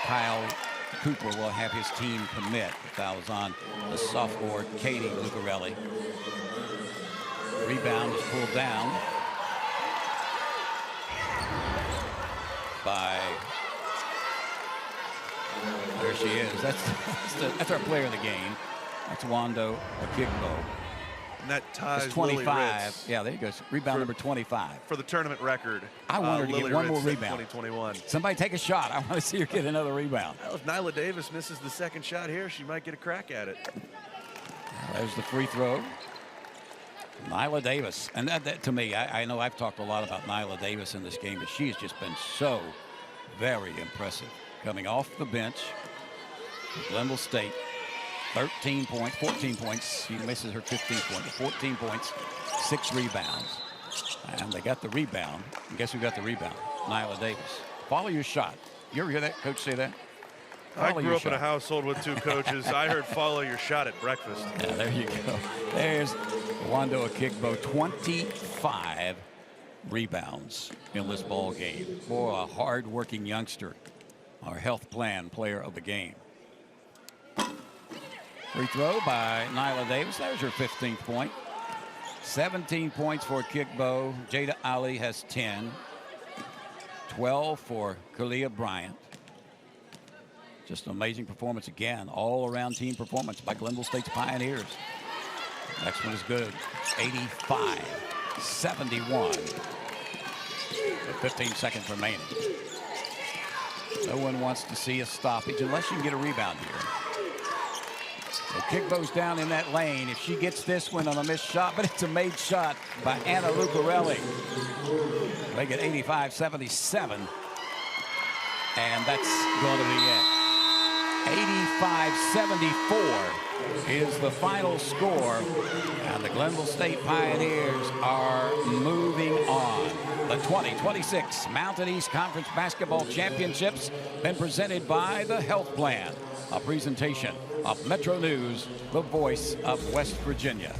Kyle Cooper will have his team commit. The foul is on the sophomore, Katie Lucarelli. Rebound is pulled down by, there she is. That's our player of the game. That's Nwando Okigbo. And that ties it's 25. Lily Ritz. Yeah, there he goes. Rebound number 25. For the tournament record. I want her to Lily get one Ritz more in rebound. 2021. Somebody take a shot. I want to see her get another rebound. Well, if Nyla Davis misses the second shot here, she might get a crack at it. There's the free throw. Nyla Davis. And that to me, I know I've talked a lot about Nyla Davis in this game, but she's just been so very impressive. Coming off the bench, Glenville State. 13 points, 14 points. She misses her 15 points. 14 points, 6 rebounds. And they got the rebound. And guess who got the rebound? Nyla Davis. Follow your shot. You ever hear that coach say that? I grew up in a household with 2 coaches. I heard follow your shot at breakfast. Yeah, there you go. There's Nwando Okigbo, 25 rebounds in this ball game. Boy, a hard-working youngster. Our health plan player of the game. Free throw by Nyla Davis. There's her 15th point. 17 points for Okigbo. Jada Ali has 10. 12 for Kalia Bryant. Just an amazing performance again. All-around team performance by Glenville State's Pioneers. Next one is good. 85-71. 15 seconds remaining. No one wants to see a stoppage unless you can get a rebound here. Okigbo's down in that lane. If she gets this one on a missed shot, but it's a made shot by Anna Lucarelli. Make it 85-77. And that's going to be it. 85-74 is the final score. And the Glenville State Pioneers are moving on. The 2026 Mountain East Conference Basketball Championships been presented by the Health Plan. A presentation of Metro News, the voice of West Virginia.